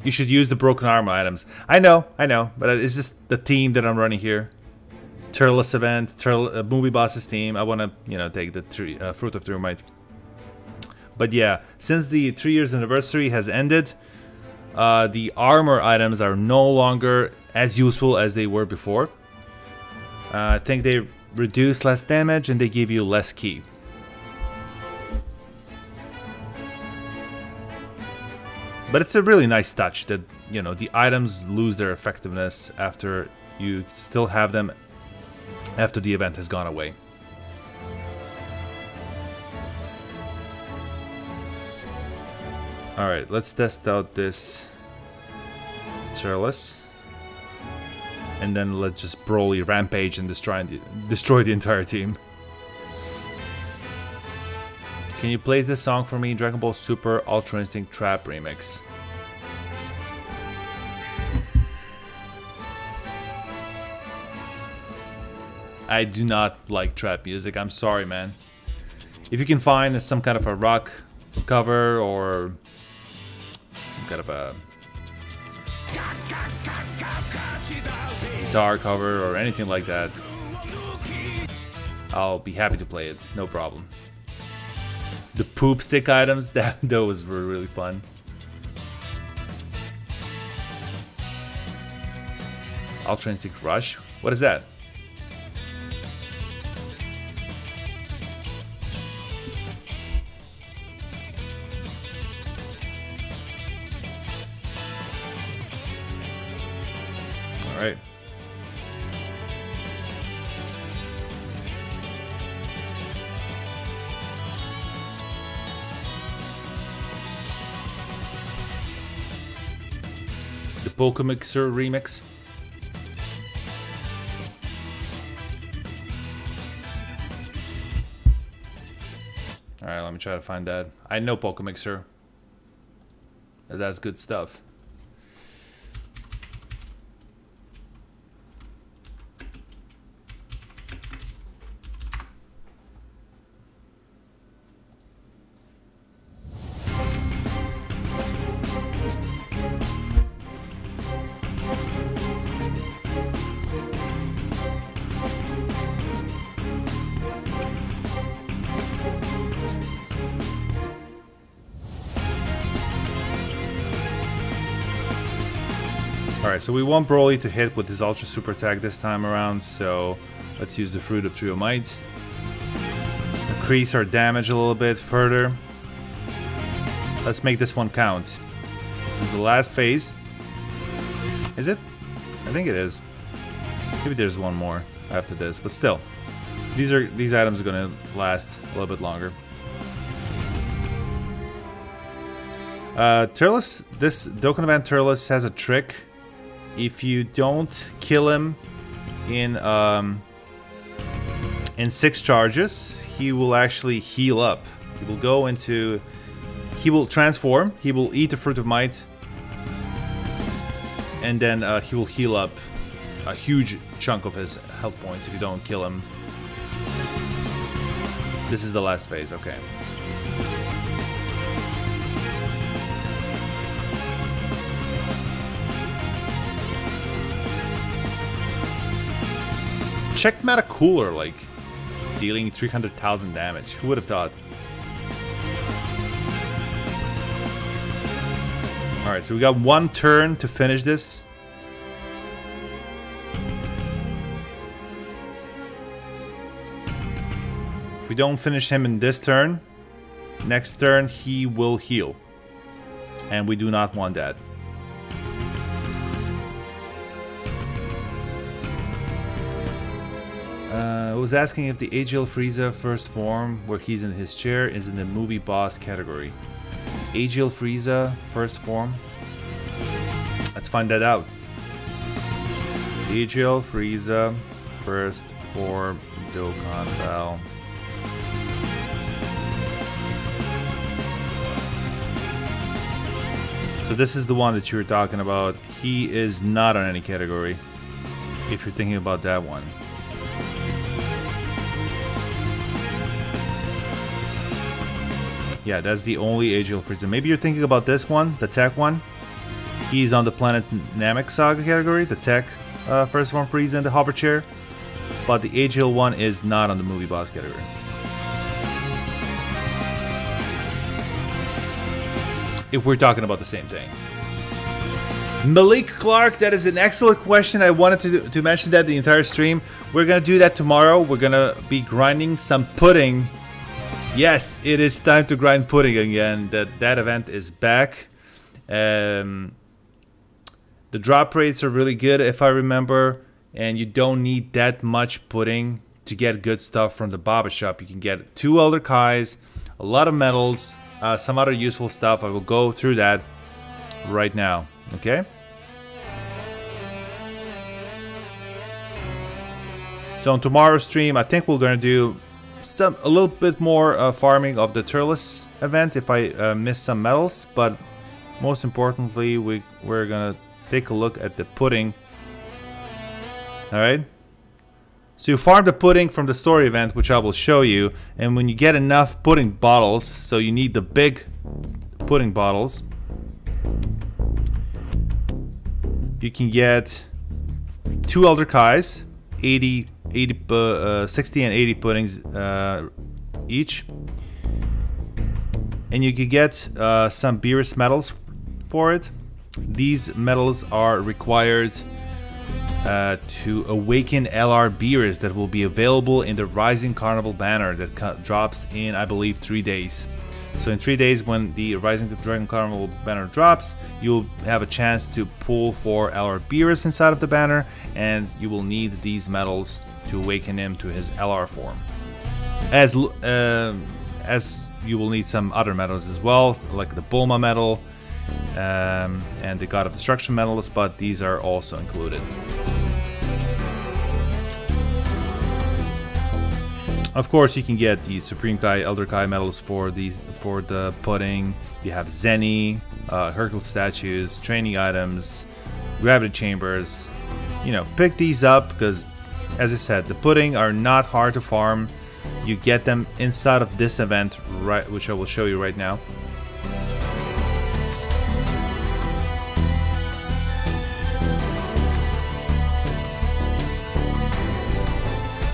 You should use the broken armor items. I know, but it's just the team that I'm running here. Turles event, movie bosses team. I want to, you know, take the fruit of True Might. But yeah, since the 3 years anniversary has ended, the armor items are no longer as useful as they were before. I think they reduce less damage and they give you less ki. But it's a really nice touch that, you know, the items lose their effectiveness after you still have them after the event has gone away. Alright, let's test out this Turles. And then let's just Broly rampage and destroy the entire team. Can you play this song for me? Dragon Ball Super Ultra Instinct Trap Remix. I do not like trap music. I'm sorry, man. If you can find some kind of a rock cover or some kind of a guitar cover or anything like that, I'll be happy to play it. No problem. The poop stick items, those were really fun. Ultra Instinct Rush? What is that? Alright. The Pokemixer remix. Alright, let me try to find that. I know Pokemixer. That's good stuff. Alright, so we want Broly to hit with his Ultra Super attack this time around, so let's use the Fruit of Trio Might. Increase our damage a little bit further. Let's make this one count. This is the last phase. Is it? I think it is. Maybe there's one more after this, but still. These items are gonna last a little bit longer. Turles, this Dokkan Event Turles has a trick. If you don't kill him in 6 charges, he will actually heal up. He will go into... He will transform, he will eat the Fruit of Might, and then he will heal up a huge chunk of his health points if you don't kill him. This is the last phase, okay. Check Meta Cooler, like, dealing 300,000 damage. Who would have thought? Alright, so we got one turn to finish this. If we don't finish him in this turn, next turn he will heal. And we do not want that. I was asking if the AGL Frieza first form, where he's in his chair, is in the movie boss category. AGL Frieza first form? Let's find that out. AGL Frieza first form Dokkan Bell. So this is the one that you were talking about. He is not on any category, if you're thinking about that one. Yeah, that's the only AGL Frieza. Maybe you're thinking about this one, the tech one. He's on the Planet Namek Saga category, the tech first one Frieza in the hover chair. But the Agile one is not on the movie boss category. If we're talking about the same thing. Malik Clark, that is an excellent question. I wanted to mention that the entire stream. We're gonna do that tomorrow. We're gonna be grinding some pudding. Yes, it is time to grind pudding again. That event is back. The drop rates are really good if I remember, and you don't need that much pudding to get good stuff from the Baba shop. You can get 2 Elder Kais, a lot of medals, some other useful stuff. I will go through that right now. Okay. So on tomorrow's stream, I think we're gonna do a little bit more farming of the Turles event if I miss some medals, but most importantly, we're gonna take a look at the pudding. All right. So you farm the pudding from the story event, which I will show you, and when you get enough pudding bottles, so you need the big pudding bottles. You can get 2 Elder Kais, 60 and 80 puddings each. And you can get some Beerus medals for it. These medals are required to awaken LR Beerus that will be available in the Rising Carnival banner that drops in, I believe, 3 days. So in 3 days, when the Rising Dragon Carnival banner drops, you'll have a chance to pull for LR Beerus inside of the banner, and you will need these medals to awaken him to his LR form. As you will need some other medals as well, like the Bulma medal and the God of Destruction medals, but these are also included. Of course, you can get the Supreme Kai, Elder Kai medals for the pudding. You have Zenny, Hercule statues, training items, gravity chambers. You know, pick these up because, as I said, the pudding are not hard to farm. You get them inside of this event, right, which I will show you right now.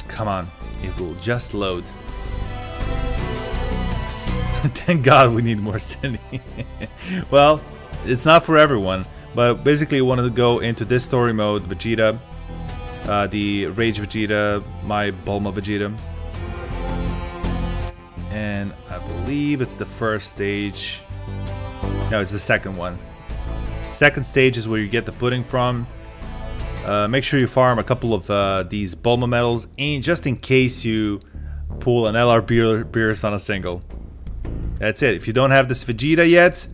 Come on. It will just load. Thank God we need more Zenny. Well, it's not for everyone, but basically I wanted to go into this story mode, Vegeta, the Rage Vegeta, my Bulma Vegeta. And I believe it's the first stage. No, it's the second one. Second stage is where you get the pudding from. Make sure you farm a couple of these Bulma medals, and just in case you pull an LR Beerus on a single. That's it. If you don't have this Vegeta yet,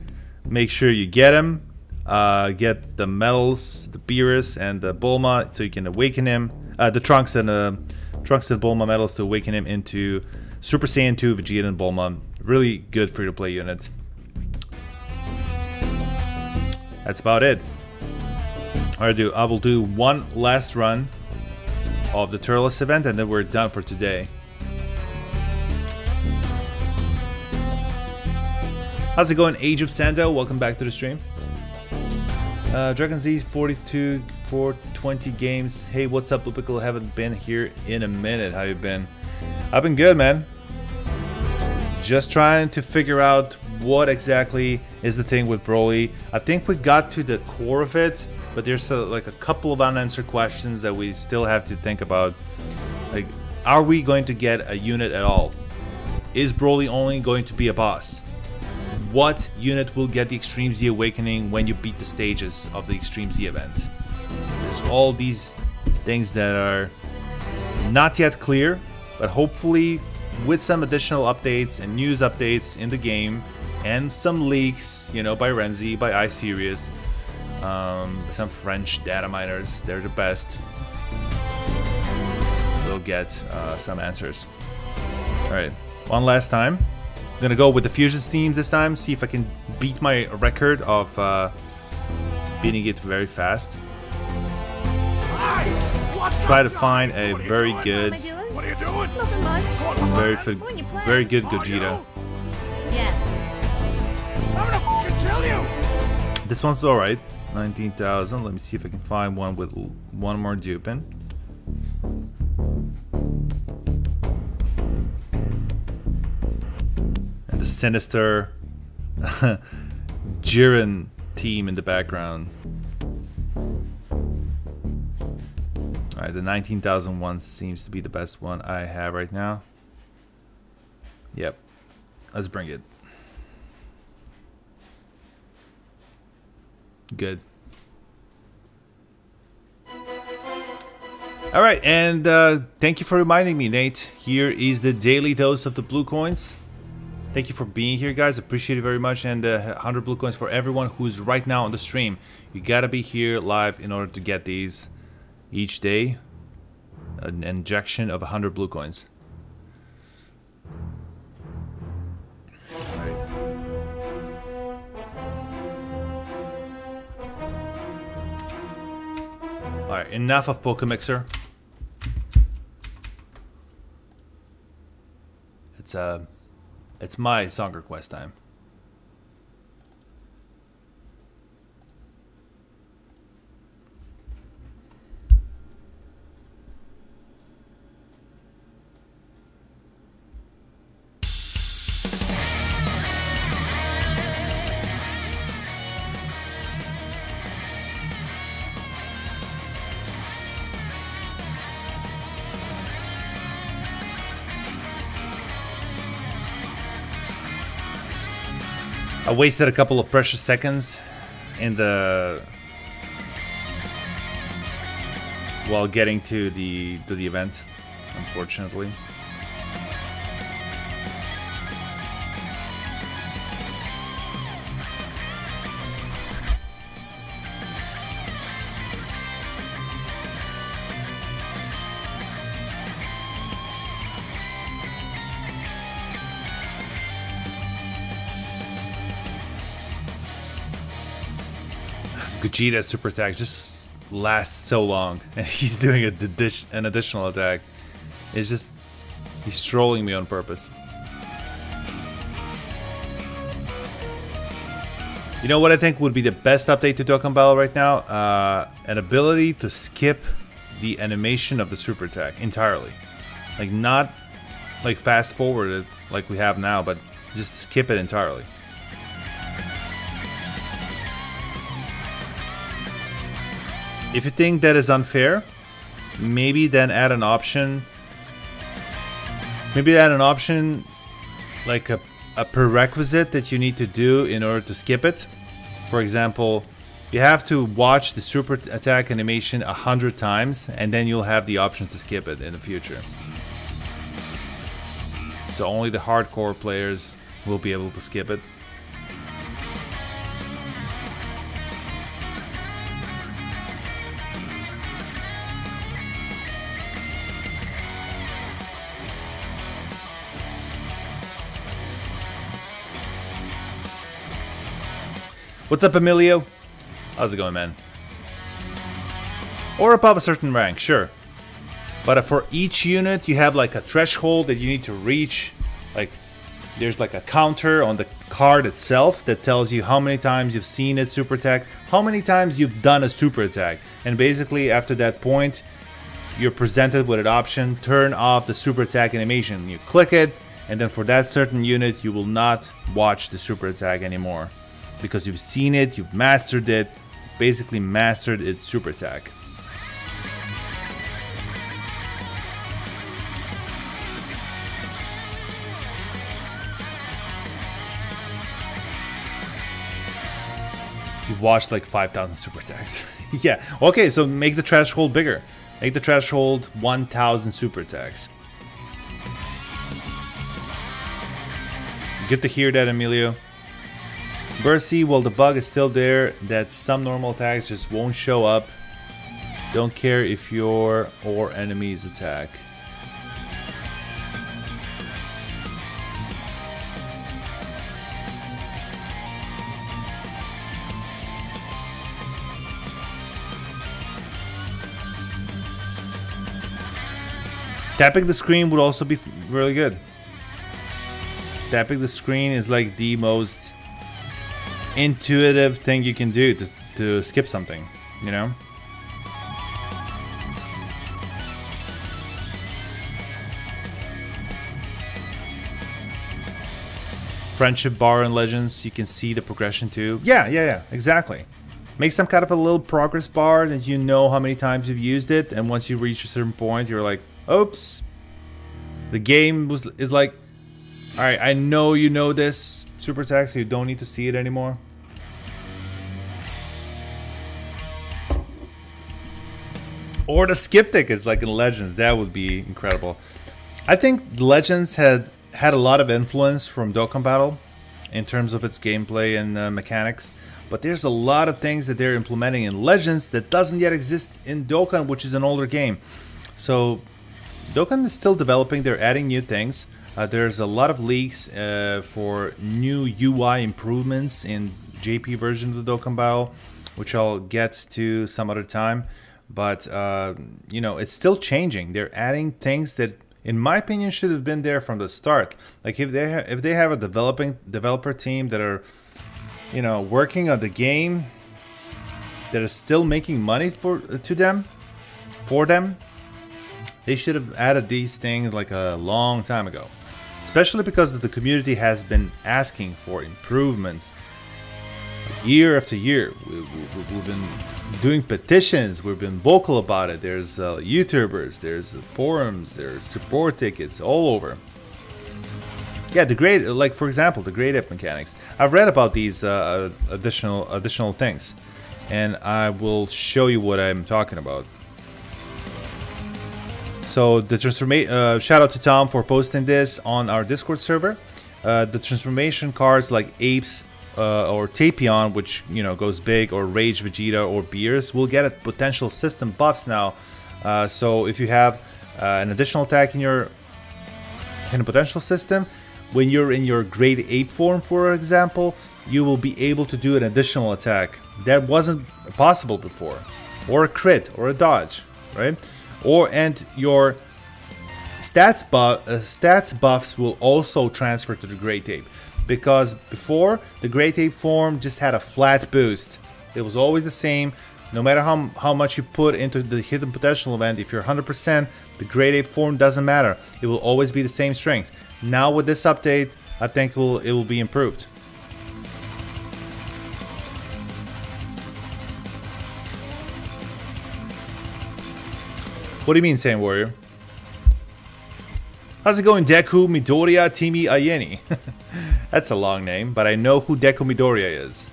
make sure you get him. Get the medals, the Beerus and the Bulma, so you can awaken him. The Trunks and Bulma medals to awaken him into Super Saiyan 2 Vegeta and Bulma. Really good free-to-play unit. That's about it. I will do one last run of the Turles event, and then we're done for today. How's it going, Age of Sando? Welcome back to the stream. Dragon Z 42 420 games. Hey, what's up, Blue Piccolo? Haven't been here in a minute. How you been? I've been good, man. Just trying to figure out what exactly is the thing with Broly. I think we got to the core of it, but there's like a couple of unanswered questions that we still have to think about. Like, are we going to get a unit at all? Is Broly only going to be a boss? What unit will get the Extreme Z Awakening when you beat the stages of the Extreme Z event? There's all these things that are not yet clear, but hopefully with some additional updates and news updates in the game and some leaks, you know, by Renzi, by iSerious, some French data miners, they're the best. We'll get some answers. Alright, one last time. I'm gonna go with the Fusion Steam this time, see if I can beat my record of beating it very fast. Try to find a very good, What are you doing? Nothing much. very good Gogeta. Yes. I'm gonna fucking kill you! This one's alright. 19,000. Let me see if I can find one with one more duping. And the sinister Jiren team in the background. Alright, the 19,000 one seems to be the best one I have right now. Yep. Let's bring it. Good. Alright, and thank you for reminding me, Nate. Here is the daily dose of the blue coins. Thank you for being here, guys. Appreciate it very much. And 100 blue coins for everyone who's right now on the stream. You gotta be here live in order to get these each day. An injection of 100 blue coins. Alright, enough of Pokemixer. It's my song request time. I wasted a couple of precious seconds in the while getting to the event, unfortunately. Vegeta's super attack just lasts so long, and he's doing an additional attack. It's just, he's trolling me on purpose. You know what I think would be the best update to Dokkan Battle right now? An ability to skip the animation of the super attack entirely. Like, not like fast forward it like we have now, but just skip it entirely. If you think that is unfair, maybe then add an option. Maybe add an option like a prerequisite that you need to do in order to skip it. For example, you have to watch the super attack animation 100 times, and then you'll have the option to skip it in the future. So only the hardcore players will be able to skip it. What's up, Emilio? How's it going, man? Or above a certain rank, sure. But for each unit, you have like a threshold that you need to reach. Like, there's like a counter on the card itself that tells you how many times you've seen it super attack, how many times you've done a super attack. And basically, after that point, you're presented with an option, turn off the super attack animation. You click it, and then for that certain unit, you will not watch the super attack anymore. Because you've seen it, you've mastered it, basically mastered its super attack. You've watched like 5,000 super attacks. Yeah, okay, so make the threshold bigger. Make the threshold 1,000 super attacks. Good to hear that, Emilio. Bercy, well, the bug is still there that some normal attacks just won't show up. Don't care if your or enemies attack. Tapping the screen would also be really good. Tapping the screen is like the most intuitive thing you can do to skip something, you know? Friendship bar in Legends, you can see the progression too. Yeah, exactly. Make some kind of a little progress bar that you know how many times you've used it, and once you reach a certain point, you're like, oops. The game is like, alright, I know you know this super text, so you don't need to see it anymore. Or the skeptic is like in Legends, that would be incredible. I think Legends had a lot of influence from Dokkan Battle in terms of its gameplay and mechanics, but there's a lot of things that they're implementing in Legends that doesn't yet exist in Dokkan, which is an older game. So Dokkan is still developing, they're adding new things. There's a lot of leaks for new UI improvements in JP version of the Dokkan Battle, which I'll get to some other time. But you know, it's still changing. They're adding things that, in my opinion, should have been there from the start. Like if they have a developer team that are, you know, working on the game, that are still making money for them, they should have added these things like a long time ago. Especially because the community has been asking for improvements year after year. We've been doing petitions, we've been vocal about it. There's YouTubers, there's forums, there's support tickets all over. Yeah, the grade, like for example, the grade up mechanics. I've read about these additional things, and I will show you what I'm talking about. So the transformation, shout out to Tom for posting this on our Discord server. The transformation cards like Apes or Tapion, which, you know, goes big, or Rage Vegeta or Beerus, will get a potential system buffs now. So if you have an additional attack in your potential system, when you're in your grade 8 form, for example, you will be able to do an additional attack that wasn't possible before, or a crit or a dodge, right? And your stats buffs will also transfer to the grade 8. Because before, the grade 8 form just had a flat boost. It was always the same. No matter how much you put into the hidden potential event, if you're 100%, the grade 8 form doesn't matter. It will always be the same strength. Now with this update, I think it will be improved. What do you mean, Saiyan Warrior? How's it going, Deku Midoriya Timi Ayeni? That's a long name, but I know who Deku Midoriya is.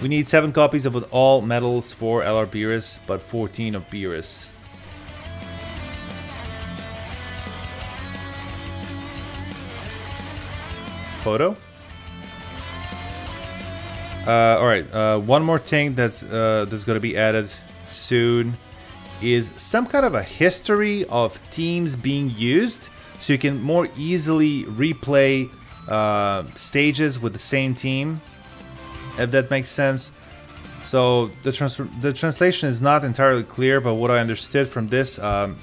We need 7 copies of all medals for LR Beerus, but 14 of Beerus. Photo? Alright, one more thing that's going to be added soon is some kind of a history of teams being used, so you can more easily replay stages with the same team, if that makes sense. So the translation is not entirely clear, but what I understood from this update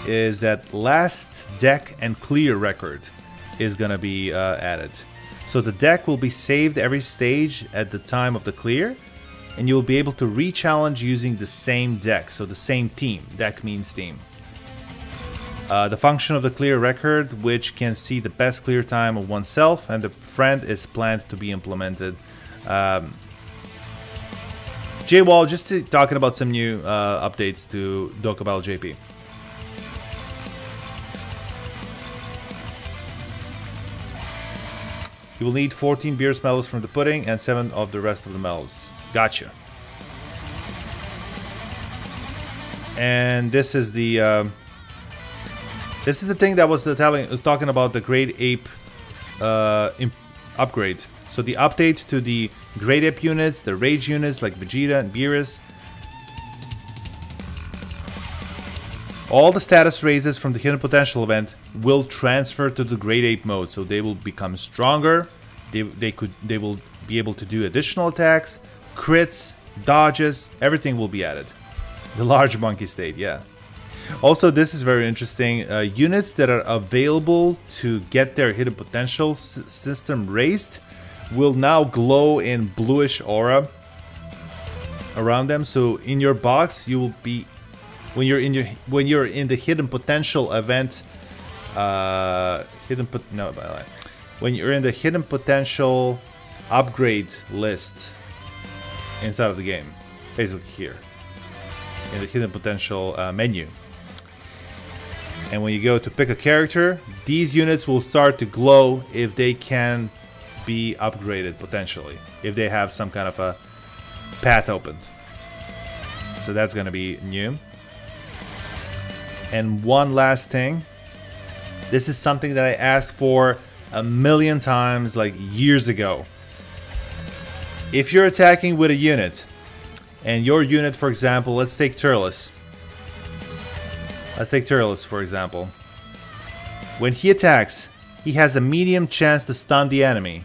is that last deck and clear record is gonna be added. So the deck will be saved every stage at the time of the clear, and you'll be able to re-challenge using the same deck, so the same team. Deck means team. The function of the clear record, which can see the best clear time of oneself and the friend, is planned to be implemented. J-Wall, just talking about some new updates to Dokkan Battle JP. You will need 14 Beerus medals from the pudding and 7 of the rest of the medals. Gotcha. And this is the thing that was talking about the grade 8 upgrade. So the update to the grade 8 units, the rage units like Vegeta and Beerus. All the status raises from the hidden potential event will transfer to the grade 8 mode, so they will become stronger. They will be able to do additional attacks, crits, dodges, everything will be added. The large monkey state, yeah. Also, this is very interesting. Units that are available to get their hidden potential system raised will now glow in bluish aura around them. So in your box, you will be when you're in the hidden potential event. When you're in the hidden potential upgrade list inside of the game, basically here in the hidden potential menu. And when you go to pick a character, these units will start to glow if they can be upgraded potentially, if they have some kind of a path opened. So that's gonna be new. And one last thing. This is something that I asked for a million times, like years ago. If you're attacking with a unit, and your unit, for example, let's take Turles. Let's take Turles, for example. When he attacks, he has a medium chance to stun the enemy.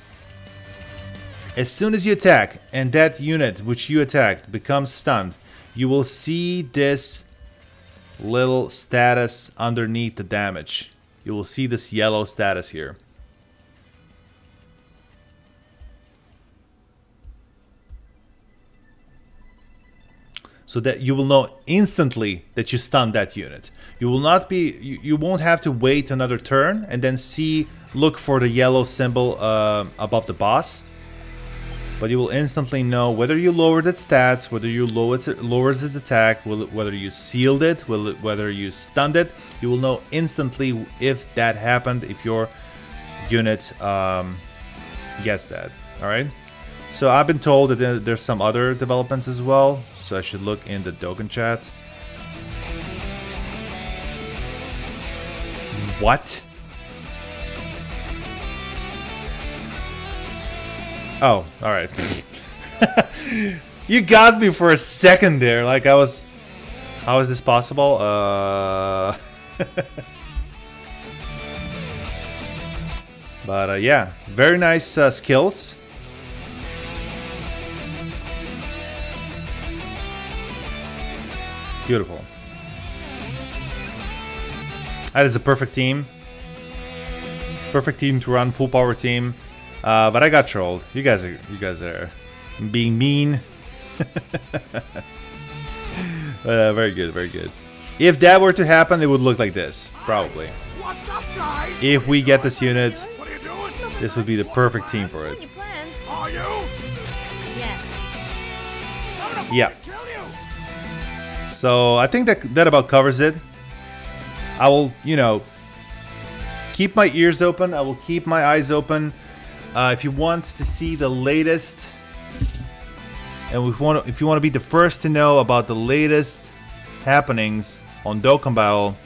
As soon as you attack, and that unit which you attacked becomes stunned, you will see this little status underneath the damage. You will see this yellow status here. So that you will know instantly that you stunned that unit. You will not be, you won't have to wait another turn and then look for the yellow symbol above the boss. But you will instantly know whether you lowered its stats, whether you lowers its attack, whether you sealed it, whether you stunned it. You will know instantly if that happened, if your unit gets that. Alright? So I've been told that there's some other developments as well, so I should look in the Dokkan chat. What? Oh, alright. You got me for a second there, like I was... How is this possible? But yeah, very nice skills. Beautiful. That is a perfect team. Perfect team to run, full power team. But I got trolled. You guys are being mean. But very good, very good. If that were to happen, it would look like this, probably. What's up, guys? If we get this unit, What are you doing? this would be the perfect team for it. Your plans? Are you? Yes. I'm gonna Yeah. kill you. So I think that about covers it. I will, you know, keep my ears open. I will keep my eyes open. If you want to see the latest, and if you want to be the first to know about the latest happenings on Dokkan Battle,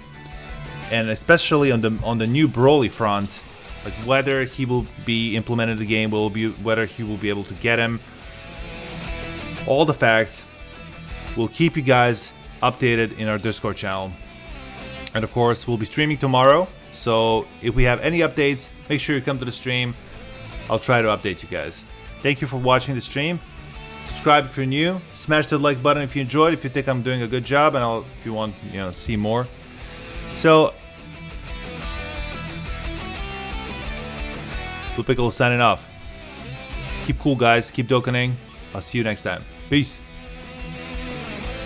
and especially on the new Broly front, like whether he will be implemented in the game, whether he will be able to get him, all the facts, we'll keep you guys updated in our Discord channel. And of course, we'll be streaming tomorrow, so if we have any updates, make sure you come to the stream. I'll try to update you guys. Thank you for watching the stream. Subscribe if you're new. Smash the like button if you enjoyed, if you think I'm doing a good job, and if you want, you know, see more. So, Blue Piccolo signing off. Keep cool, guys. Keep Dokkaning. I'll see you next time. Peace.